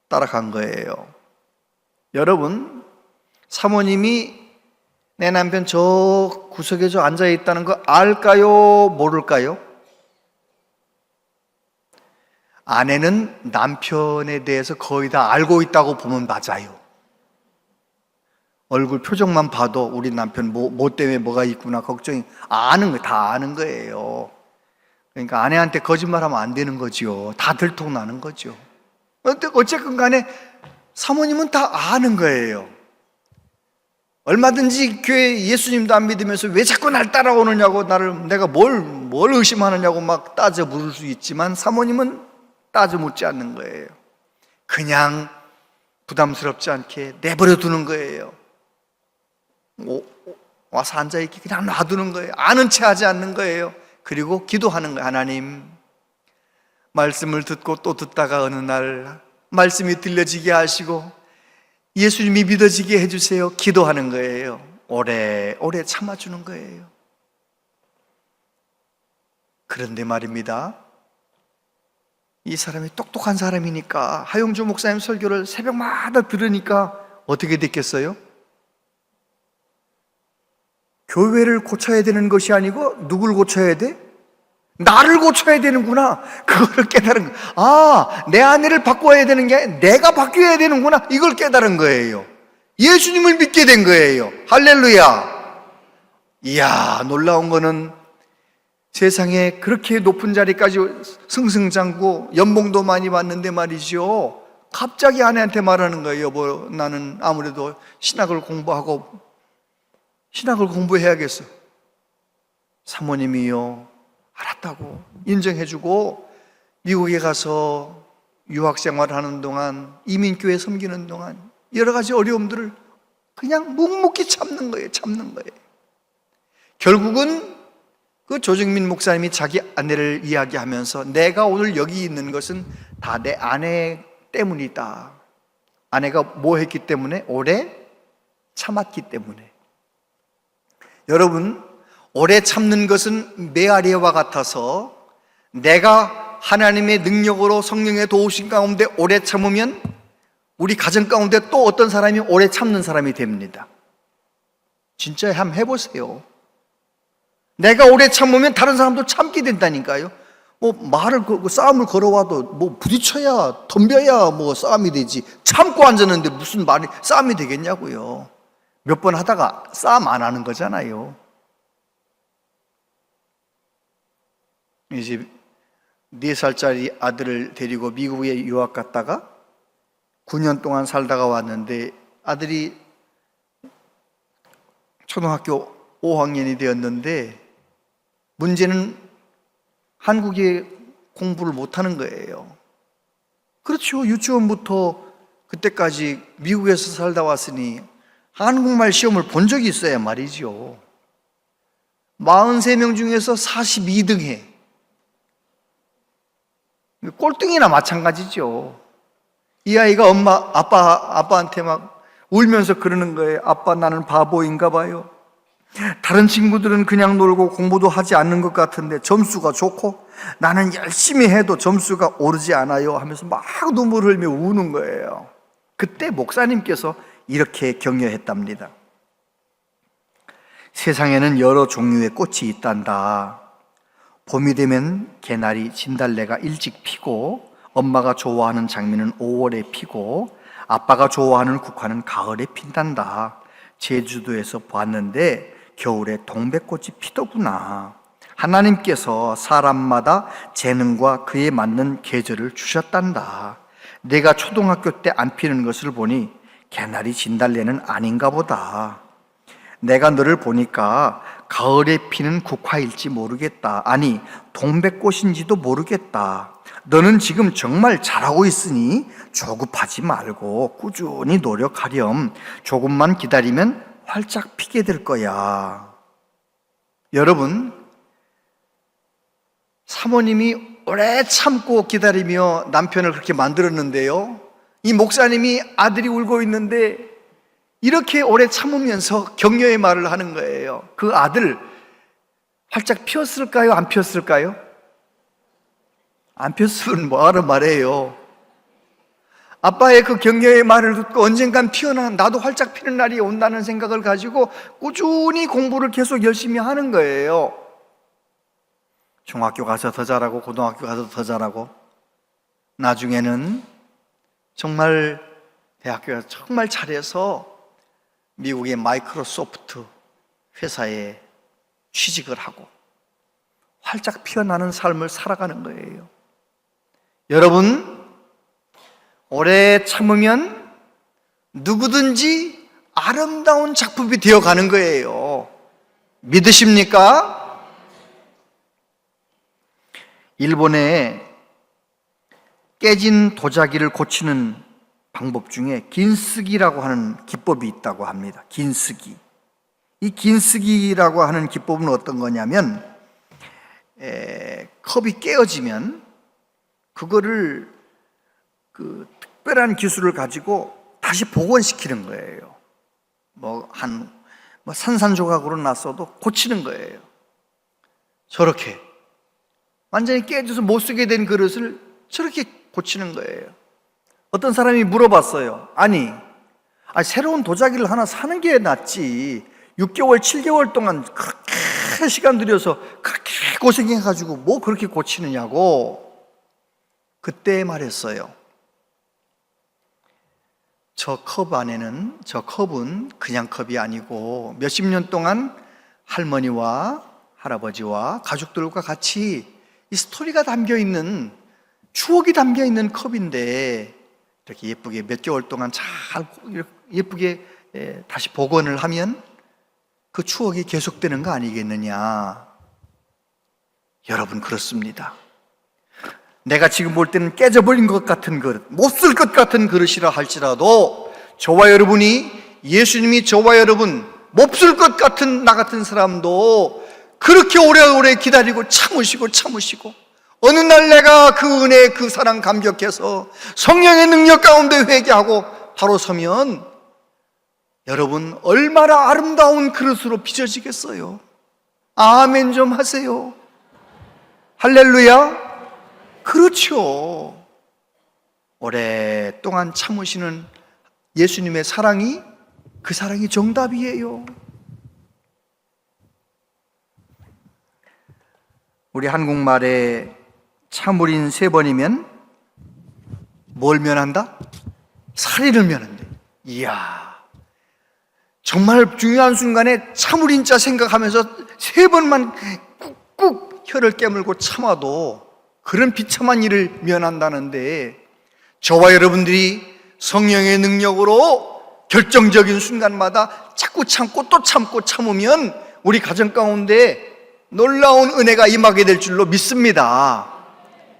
따라간 거예요. 여러분, 사모님이 내 남편 저 구석에 저 앉아 있다는 거 알까요? 모를까요? 아내는 남편에 대해서 거의 다 알고 있다고 보면 맞아요. 얼굴 표정만 봐도 우리 남편 뭐 때문에 뭐가 있구나 걱정이, 아는 거 다 아는 거예요. 그러니까 아내한테 거짓말하면 안 되는 거죠. 다 들통나는 거죠. 어쨌건 간에 사모님은 다 아는 거예요. 얼마든지 교회 예수님도 안 믿으면서 왜 자꾸 날 따라오느냐고, 내가 뭘 의심하느냐고 막 따져 물을 수 있지만, 사모님은 따져 묻지 않는 거예요. 그냥 부담스럽지 않게 내버려 두는 거예요. 와서 앉아있기 그냥 놔두는 거예요. 아는 체 하지 않는 거예요. 그리고 기도하는 거예요. 하나님, 말씀을 듣고 또 듣다가 어느 날 말씀이 들려지게 하시고 예수님이 믿어지게 해주세요. 기도하는 거예요. 오래 참아주는 거예요. 그런데 말입니다, 이 사람이 똑똑한 사람이니까 하용주 목사님 설교를 새벽마다 들으니까 어떻게 됐겠어요? 교회를 고쳐야 되는 것이 아니고 누굴 고쳐야 돼? 나를 고쳐야 되는구나. 그걸 깨달은 거예요. 내 아내를 바꿔야 되는 게 아니라 내가 바뀌어야 되는구나. 이걸 깨달은 거예요. 예수님을 믿게 된 거예요. 할렐루야. 이야, 놀라운 거는 세상에 그렇게 높은 자리까지 승승장구 연봉도 많이 받는데 말이죠, 갑자기 아내한테 말하는 거예요. 여보, 나는 아무래도 신학을 공부해야겠어. 사모님이요, 알았다고 인정해주고 미국에 가서 유학생활하는 동안, 이민교회 섬기는 동안 여러 가지 어려움들을 그냥 묵묵히 참는 거예요. 결국은 그 조정민 목사님이 자기 아내를 이야기하면서, 내가 오늘 여기 있는 것은 다 내 아내 때문이다. 아내가 뭐 했기 때문에? 오래 참았기 때문에. 여러분, 오래 참는 것은 메아리와 같아서 내가 하나님의 능력으로 성령의 도우심 가운데 오래 참으면 우리 가정 가운데 또 어떤 사람이 오래 참는 사람이 됩니다. 진짜 한번 해보세요. 내가 오래 참으면 다른 사람도 참게 된다니까요. 싸움을 걸어와도 부딪혀야, 덤벼야 싸움이 되지. 참고 앉았는데 무슨 싸움이 되겠냐고요. 몇 번 하다가 싸움 안 하는 거잖아요. 이제 4살짜리 아들을 데리고 미국에 유학 갔다가 9년 동안 살다가 왔는데 아들이 초등학교 5학년이 되었는데 문제는 한국에 공부를 못하는 거예요. 그렇죠. 유치원부터 그때까지 미국에서 살다 왔으니 한국말 시험을 본 적이 있어야 말이죠. 43명 중에서 42등 해. 꼴등이나 마찬가지죠. 이 아이가 아빠한테 막 울면서 그러는 거예요. 아빠, 나는 바보인가 봐요. 다른 친구들은 그냥 놀고 공부도 하지 않는 것 같은데 점수가 좋고 나는 열심히 해도 점수가 오르지 않아요 하면서 막 눈물을 흘리며 우는 거예요. 그때 목사님께서 이렇게 격려했답니다. 세상에는 여러 종류의 꽃이 있단다. 봄이 되면 개나리, 진달래가 일찍 피고 엄마가 좋아하는 장미는 5월에 피고 아빠가 좋아하는 국화는 가을에 핀단다. 제주도에서 봤는데 겨울에 동백꽃이 피더구나. 하나님께서 사람마다 재능과 그에 맞는 계절을 주셨단다. 내가 초등학교 때 안 피는 것을 보니 개나리, 진달래는 아닌가 보다. 내가 너를 보니까 가을에 피는 국화일지 모르겠다. 아니, 동백꽃인지도 모르겠다. 너는 지금 정말 잘하고 있으니 조급하지 말고 꾸준히 노력하렴. 조금만 기다리면 활짝 피게 될 거야. 여러분, 사모님이 오래 참고 기다리며 남편을 그렇게 만들었는데요, 이 목사님이 아들이 울고 있는데 이렇게 오래 참으면서 격려의 말을 하는 거예요. 그 아들 활짝 피었을까요? 안 피었을까요? 안 피었으면 뭐하러 말해요. 아빠의 그 격려의 말을 듣고 언젠간 피어나 나도 활짝 피는 날이 온다는 생각을 가지고 꾸준히 공부를 계속 열심히 하는 거예요. 중학교 가서 더 잘하고 고등학교 가서 더 잘하고 나중에는 정말 대학교에서 정말 잘해서 미국의 마이크로소프트 회사에 취직을 하고 활짝 피어나는 삶을 살아가는 거예요. 여러분, 오래 참으면 누구든지 아름다운 작품이 되어가는 거예요. 믿으십니까? 일본에 깨진 도자기를 고치는 방법 중에 긴쓰기라고 하는 기법이 있다고 합니다. 긴쓰기. 이 긴쓰기라고 하는 기법은 어떤 거냐면 컵이 깨어지면 그거를 그 특별한 기술을 가지고 다시 복원시키는 거예요. 산산조각으로 났어도 고치는 거예요. 저렇게 완전히 깨져서 못 쓰게 된 그릇을 저렇게 고치는 거예요. 어떤 사람이 물어봤어요. 아니 새로운 도자기를 하나 사는 게 낫지 6개월, 7개월 동안 그렇게 시간 들여서 그렇게 고생해가지고 뭐 그렇게 고치느냐고. 그때 말했어요. 저 컵은 그냥 컵이 아니고 몇십 년 동안 할머니와 할아버지와 가족들과 같이 이 스토리가 담겨있는, 추억이 담겨있는 컵인데 이렇게 예쁘게 몇 개월 동안 잘 예쁘게 다시 복원을 하면 그 추억이 계속되는 거 아니겠느냐. 여러분, 그렇습니다. 내가 지금 볼 때는 깨져버린 것 같은 그릇, 못 쓸 것 같은 그릇이라 할지라도 저와 여러분이, 예수님이 저와 여러분, 못 쓸 것 같은 나 같은 사람도 그렇게 오래오래 기다리고 참으시고 어느 날 내가 그 은혜, 그 사랑 감격해서 성령의 능력 가운데 회개하고 바로 서면 여러분 얼마나 아름다운 그릇으로 빚어지겠어요. 아멘 좀 하세요. 할렐루야. 그렇죠. 오랫동안 참으시는 예수님의 사랑이, 그 사랑이 정답이에요. 우리 한국말에 참으린 3번이면 뭘 면한다? 살인을 면한대. 이야, 정말 중요한 순간에 참으린 자 생각하면서 3번만 꾹꾹 혀를 깨물고 참아도 그런 비참한 일을 면한다는데, 저와 여러분들이 성령의 능력으로 결정적인 순간마다 자꾸 참고 또 참고 참으면 우리 가정 가운데 놀라운 은혜가 임하게 될 줄로 믿습니다.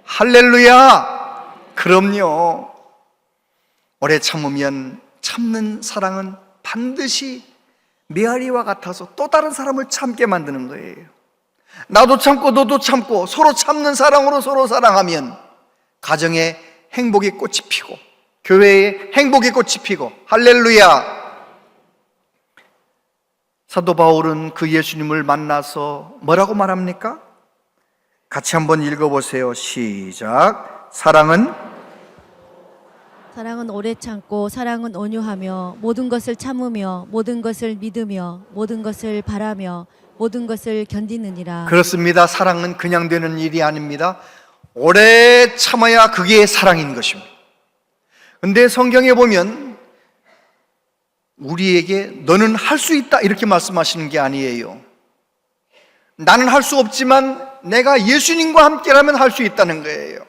할렐루야. 그럼요. 오래 참으면 참는 사랑은 반드시 메아리와 같아서 또 다른 사람을 참게 만드는 거예요. 나도 참고 너도 참고 서로 참는 사랑으로 서로 사랑하면 가정에 행복의 꽃이 피고 교회에 행복의 꽃이 피고, 할렐루야. 사도 바울은 그 예수님을 만나서 뭐라고 말합니까? 같이 한번 읽어보세요. 시작. 사랑은 오래 참고 사랑은 온유하며 모든 것을 참으며 모든 것을 믿으며 모든 것을 바라며 모든 것을 견디느니라. 그렇습니다. 사랑은 그냥 되는 일이 아닙니다. 오래 참아야 그게 사랑인 것입니다. 근데 성경에 보면 우리에게 너는 할 수 있다 이렇게 말씀하시는 게 아니에요. 나는 할 수 없지만 내가 예수님과 함께라면 할 수 있다는 거예요.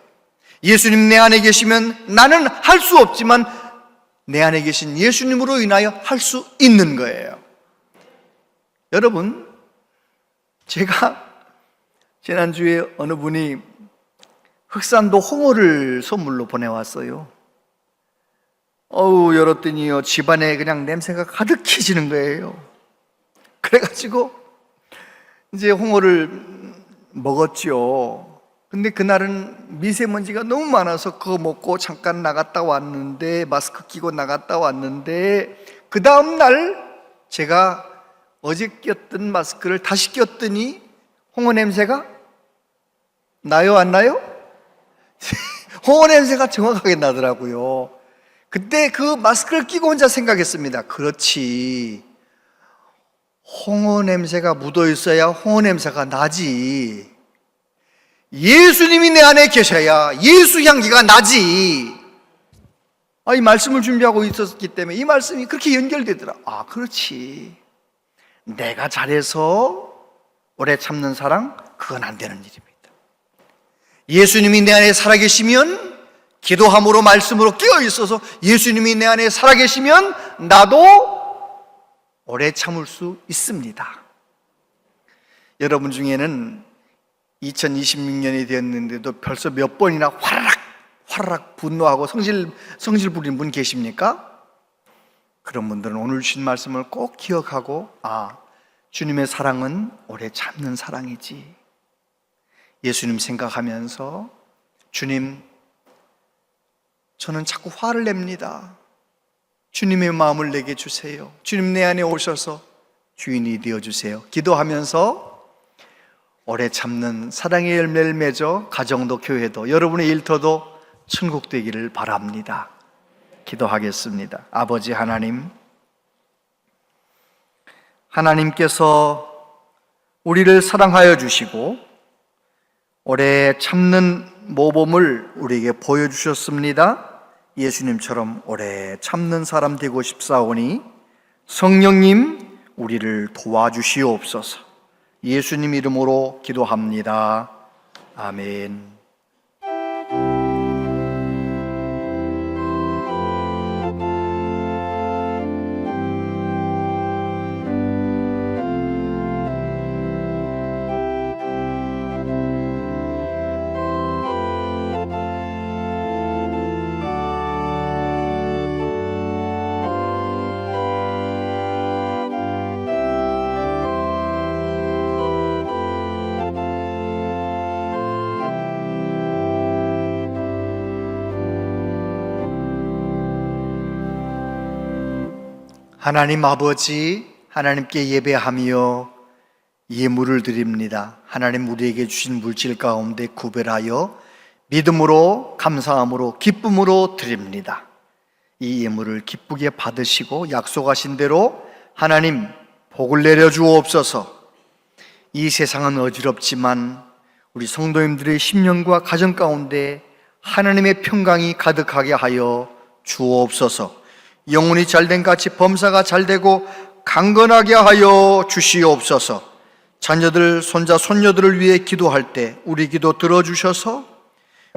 예수님 내 안에 계시면 나는 할 수 없지만 내 안에 계신 예수님으로 인하여 할 수 있는 거예요. 여러분, 제가 지난주에 어느 분이 흑산도 홍어를 선물로 보내왔어요. 열었더니요, 집안에 그냥 냄새가 가득해지는 거예요. 그래가지고 이제 홍어를 먹었죠. 근데 그날은 미세먼지가 너무 많아서 그거 먹고 잠깐 나갔다 왔는데, 마스크 끼고 나갔다 왔는데, 그 다음날 제가 어제 꼈던 마스크를 다시 꼈더니 홍어 냄새가 나요, 안 나요? 홍어 냄새가 정확하게 나더라고요. 그때 그 마스크를 끼고 혼자 생각했습니다. 그렇지, 홍어 냄새가 묻어 있어야 홍어 냄새가 나지. 예수님이 내 안에 계셔야 예수 향기가 나지. 이 말씀을 준비하고 있었기 때문에 이 말씀이 그렇게 연결되더라. 그렇지, 내가 잘해서 오래 참는 사랑, 그건 안 되는 일입니다. 예수님이 내 안에 살아계시면, 기도함으로 말씀으로 깨어있어서 예수님이 내 안에 살아계시면 나도 오래 참을 수 있습니다. 여러분 중에는 2026년이 되었는데도 벌써 몇 번이나 화라락 분노하고 성질 부리는 분 계십니까? 그런 분들은 오늘 주신 말씀을 꼭 기억하고, 주님의 사랑은 오래 참는 사랑이지. 예수님 생각하면서, 주님, 저는 자꾸 화를 냅니다. 주님의 마음을 내게 주세요. 주님 내 안에 오셔서 주인이 되어주세요. 기도하면서 오래 참는 사랑의 열매를 맺어 가정도 교회도 여러분의 일터도 천국 되기를 바랍니다. 기도하겠습니다. 아버지 하나님, 하나님께서 우리를 사랑하여 주시고 오래 참는 모범을 우리에게 보여주셨습니다. 예수님처럼 오래 참는 사람 되고 싶사오니 성령님 우리를 도와주시옵소서. 예수님 이름으로 기도합니다. 아멘. 하나님 아버지, 하나님께 예배하며 예물을 드립니다. 하나님 우리에게 주신 물질 가운데 구별하여 믿음으로, 감사함으로, 기쁨으로 드립니다. 이 예물을 기쁘게 받으시고 약속하신 대로 하나님 복을 내려 주옵소서. 이 세상은 어지럽지만 우리 성도님들의 심령과 가정 가운데 하나님의 평강이 가득하게 하여 주옵소서. 영혼이 잘된 같이 범사가 잘되고 강건하게 하여 주시옵소서. 자녀들, 손자, 손녀들을 위해 기도할 때 우리 기도 들어주셔서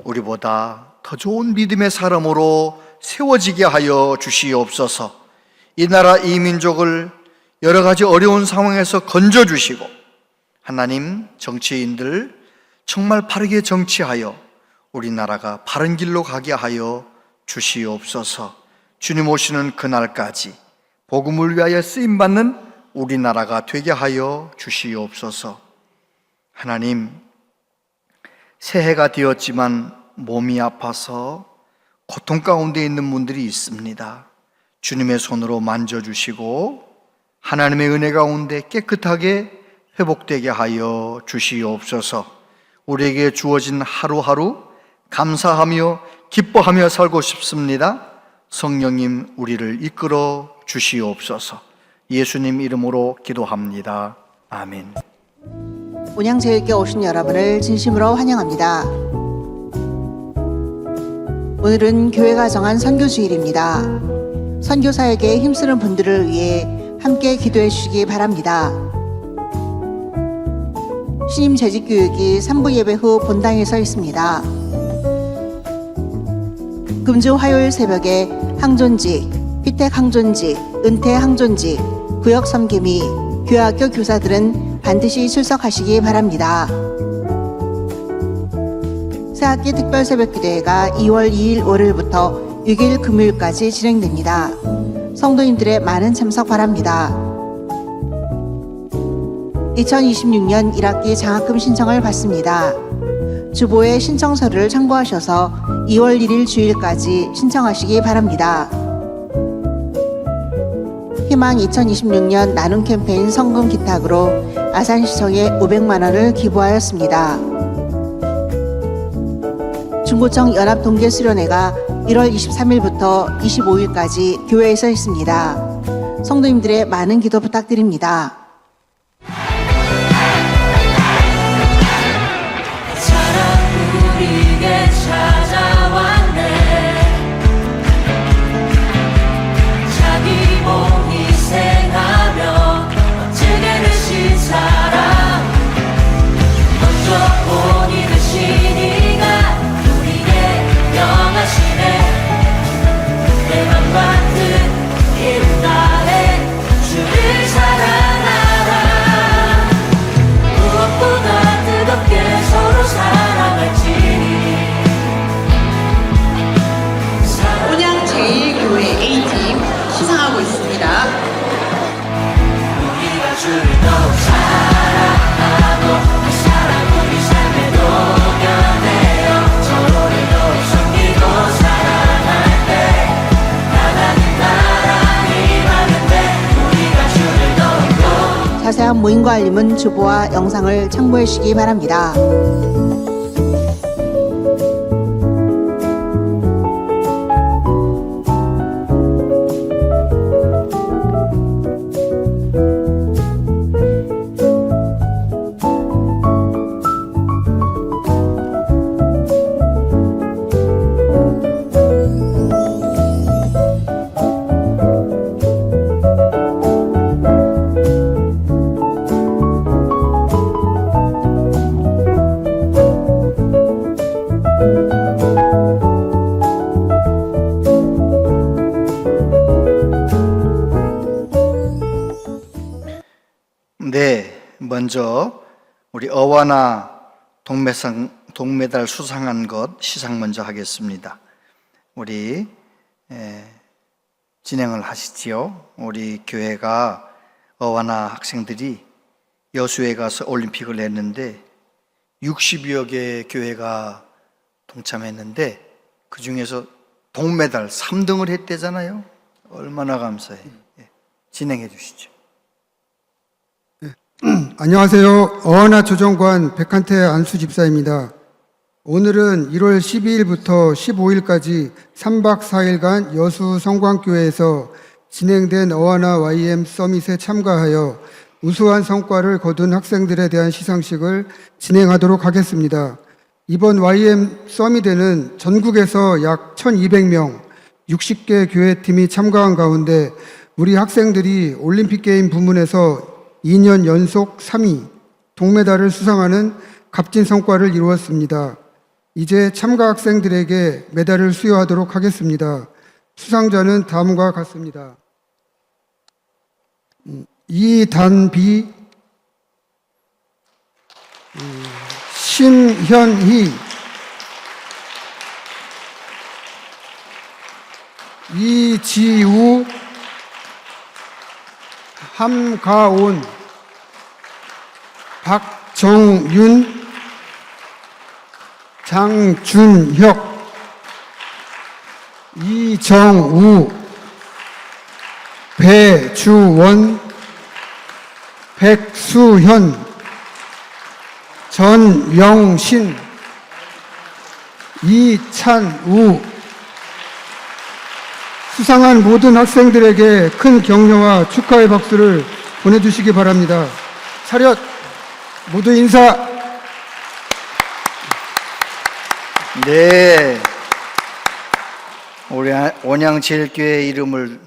우리보다 더 좋은 믿음의 사람으로 세워지게 하여 주시옵소서. 이 나라, 이 민족을 여러 가지 어려운 상황에서 건져주시고, 하나님, 정치인들 정말 바르게 정치하여 우리나라가 바른 길로 가게 하여 주시옵소서. 주님 오시는 그날까지 복음을 위하여 쓰임받는 우리나라가 되게 하여 주시옵소서. 하나님, 새해가 되었지만 몸이 아파서 고통 가운데 있는 분들이 있습니다. 주님의 손으로 만져주시고 하나님의 은혜 가운데 깨끗하게 회복되게 하여 주시옵소서. 우리에게 주어진 하루하루 감사하며 기뻐하며 살고 싶습니다. 성령님, 우리를 이끌어 주시옵소서. 예수님 이름으로 기도합니다. 아멘. 온양제일교회 오신 여러분을 진심으로 환영합니다. 오늘은 교회가 정한 선교주일입니다. 선교사에게 힘쓰는 분들을 위해 함께 기도해 주시기 바랍니다. 신임 재직교육이 3부 예배 후 본당에 서 있습니다. 금주 화요일 새벽에 항존직, 피택 항존직, 은퇴 항존직, 구역 섬김이 교회학교 교사들은 반드시 출석하시기 바랍니다. 새학기 특별 새벽기도회가 2월 2일 월요일부터 6일 금요일까지 진행됩니다. 성도님들의 많은 참석 바랍니다. 2026년 1학기 장학금 신청을 받습니다. 주보에 신청서를 참고하셔서 2월 1일 주일까지 신청하시기 바랍니다. 희망 2026년 나눔 캠페인 성금 기탁으로 아산시청에 500만 원을 기부하였습니다. 중고청 연합동계수련회가 1월 23일부터 25일까지 교회에서 있습니다. 성도님들의 많은 기도 부탁드립니다. 자세한 모임과 알림은 주보와 영상을 참고해 주시기 바랍니다. 먼저 우리 어와나 동메달 수상한 것 시상 먼저 하겠습니다. 우리 진행을 하시지요. 우리 교회가 어와나 학생들이 여수에 가서 올림픽을 했는데 60여 개의 교회가 동참했는데 그 중에서 동메달 3등을 했대잖아요. 얼마나 감사해. 진행해 주시죠. 안녕하세요. 어하나 조정관 백한태 안수 집사입니다. 오늘은 1월 12일부터 15일까지 3박 4일간 여수 성광교회에서 진행된 어하나 YM 서밋에 참가하여 우수한 성과를 거둔 학생들에 대한 시상식을 진행하도록 하겠습니다. 이번 YM 서밋에는 전국에서 약 1,200명, 60개 교회팀이 참가한 가운데 우리 학생들이 올림픽 게임 부문에서 2년 연속 3위, 동메달을 수상하는 값진 성과를 이루었습니다. 이제 참가 학생들에게 메달을 수여하도록 하겠습니다. 수상자는 다음과 같습니다. 이단비, 심현희, 이지우, 함가온, 박정윤, 장준혁, 이정우, 배주원, 백수현, 전영신, 이찬우. 수상한 모든 학생들에게 큰 격려와 축하의 박수를 보내주시기 바랍니다. 차렷, 모두 인사. 네, 우리 온양제일교회 이름을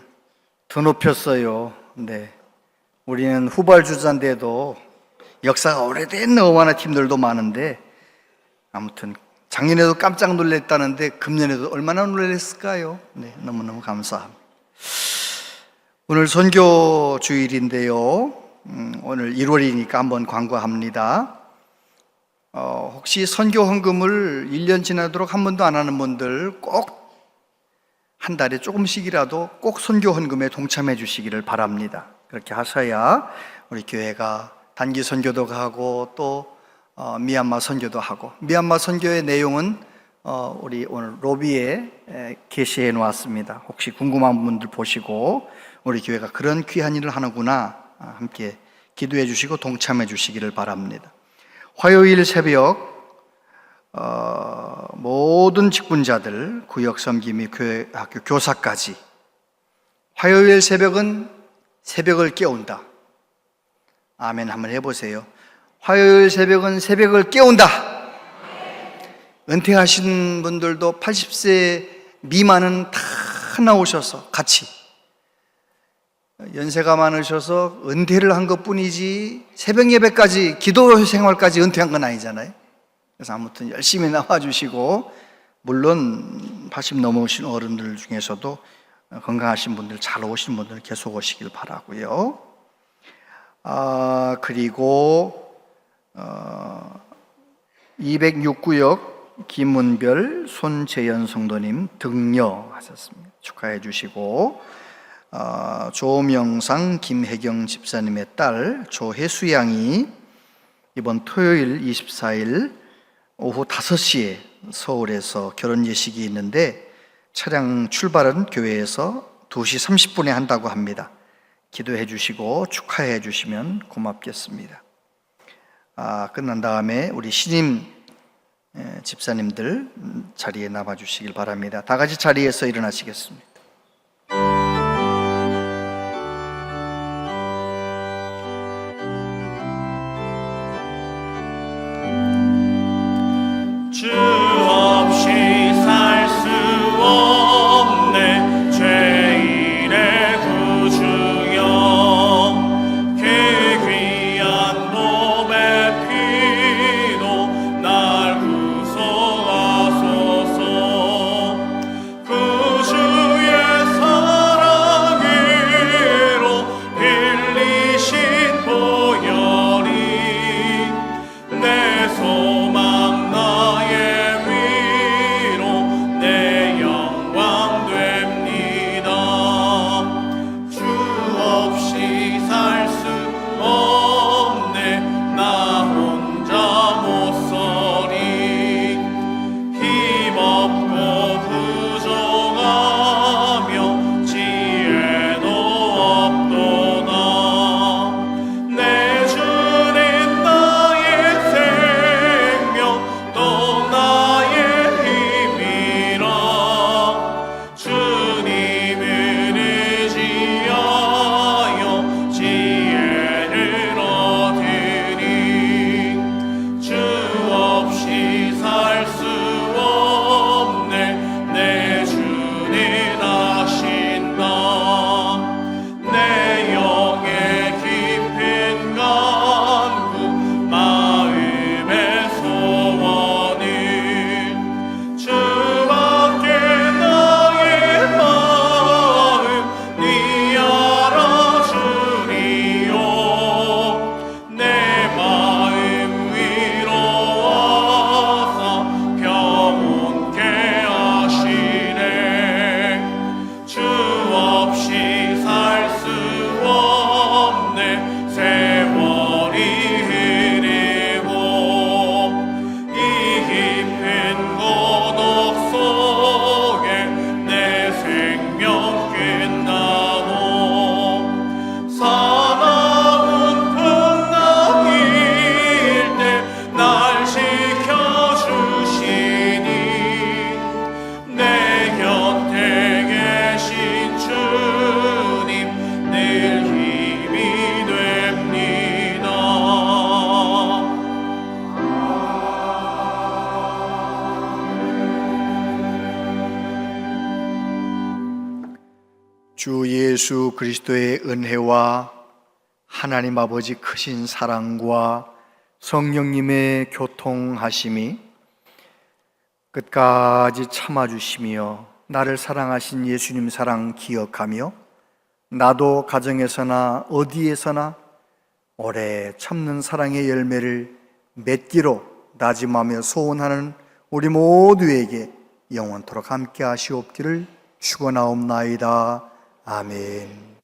더 높였어요. 네, 우리는 후발주자인데도 역사가 오래된 어머나 팀들도 많은데, 아무튼 작년에도 깜짝 놀랐다는데 금년에도 얼마나 놀랐을까요? 네, 너무너무 감사합니다. 오늘 선교 주일인데요. 오늘 1월이니까 한번 광고합니다. 혹시 선교 헌금을 1년 지나도록 한 번도 안 하는 분들 꼭 한 달에 조금씩이라도 꼭 선교 헌금에 동참해 주시기를 바랍니다. 그렇게 하셔야 우리 교회가 단기 선교도 가고 또 미얀마 선교도 하고, 미얀마 선교의 내용은 우리 오늘 로비에 게시해 놓았습니다. 혹시 궁금한 분들 보시고 우리 교회가 그런 귀한 일을 하는구나 함께 기도해 주시고 동참해 주시기를 바랍니다. 화요일 새벽 모든 직분자들, 구역 섬기 및 교회 학교 교사까지 화요일 새벽은 새벽을 깨운다. 아멘 한번 해보세요. 화요일 새벽은 새벽을 깨운다. 은퇴하신 분들도 80세 미만은 다 나오셔서 같이, 연세가 많으셔서 은퇴를 한 것뿐이지 새벽 예배까지 기도 생활까지 은퇴한 건 아니잖아요. 그래서 아무튼 열심히 나와주시고, 물론 80 넘으신 어른들 중에서도 건강하신 분들, 잘 오신 분들 계속 오시길 바라고요. 그리고 206구역 김문별, 손재현 성도님 등려하셨습니다. 축하해 주시고, 조명상 김혜경 집사님의 딸 조혜수 양이 이번 토요일 24일 오후 5시에 서울에서 결혼 예식이 있는데 차량 출발은 교회에서 2시 30분에 한다고 합니다. 기도해 주시고 축하해 주시면 고맙겠습니다. 끝난 다음에 우리 신임 집사님들 자리에 남아 주시길 바랍니다. 다 같이 자리에서 일어나시겠습니다. 주 없이 살 수 없네 죄인의 구주여 그 귀한 몸의 피로 날 구속하소서 구주의 사랑으로 흘리신 보혈이 내 소망 나의 주 예수 그리스도의 은혜와 하나님 아버지 크신 사랑과 성령님의 교통하심이 끝까지 참아주시며 나를 사랑하신 예수님 사랑 기억하며 나도 가정에서나 어디에서나 오래 참는 사랑의 열매를 맺기로 다짐하며 소원하는 우리 모두에게 영원토록 함께 하시옵기를 축원하옵나이다. 아멘.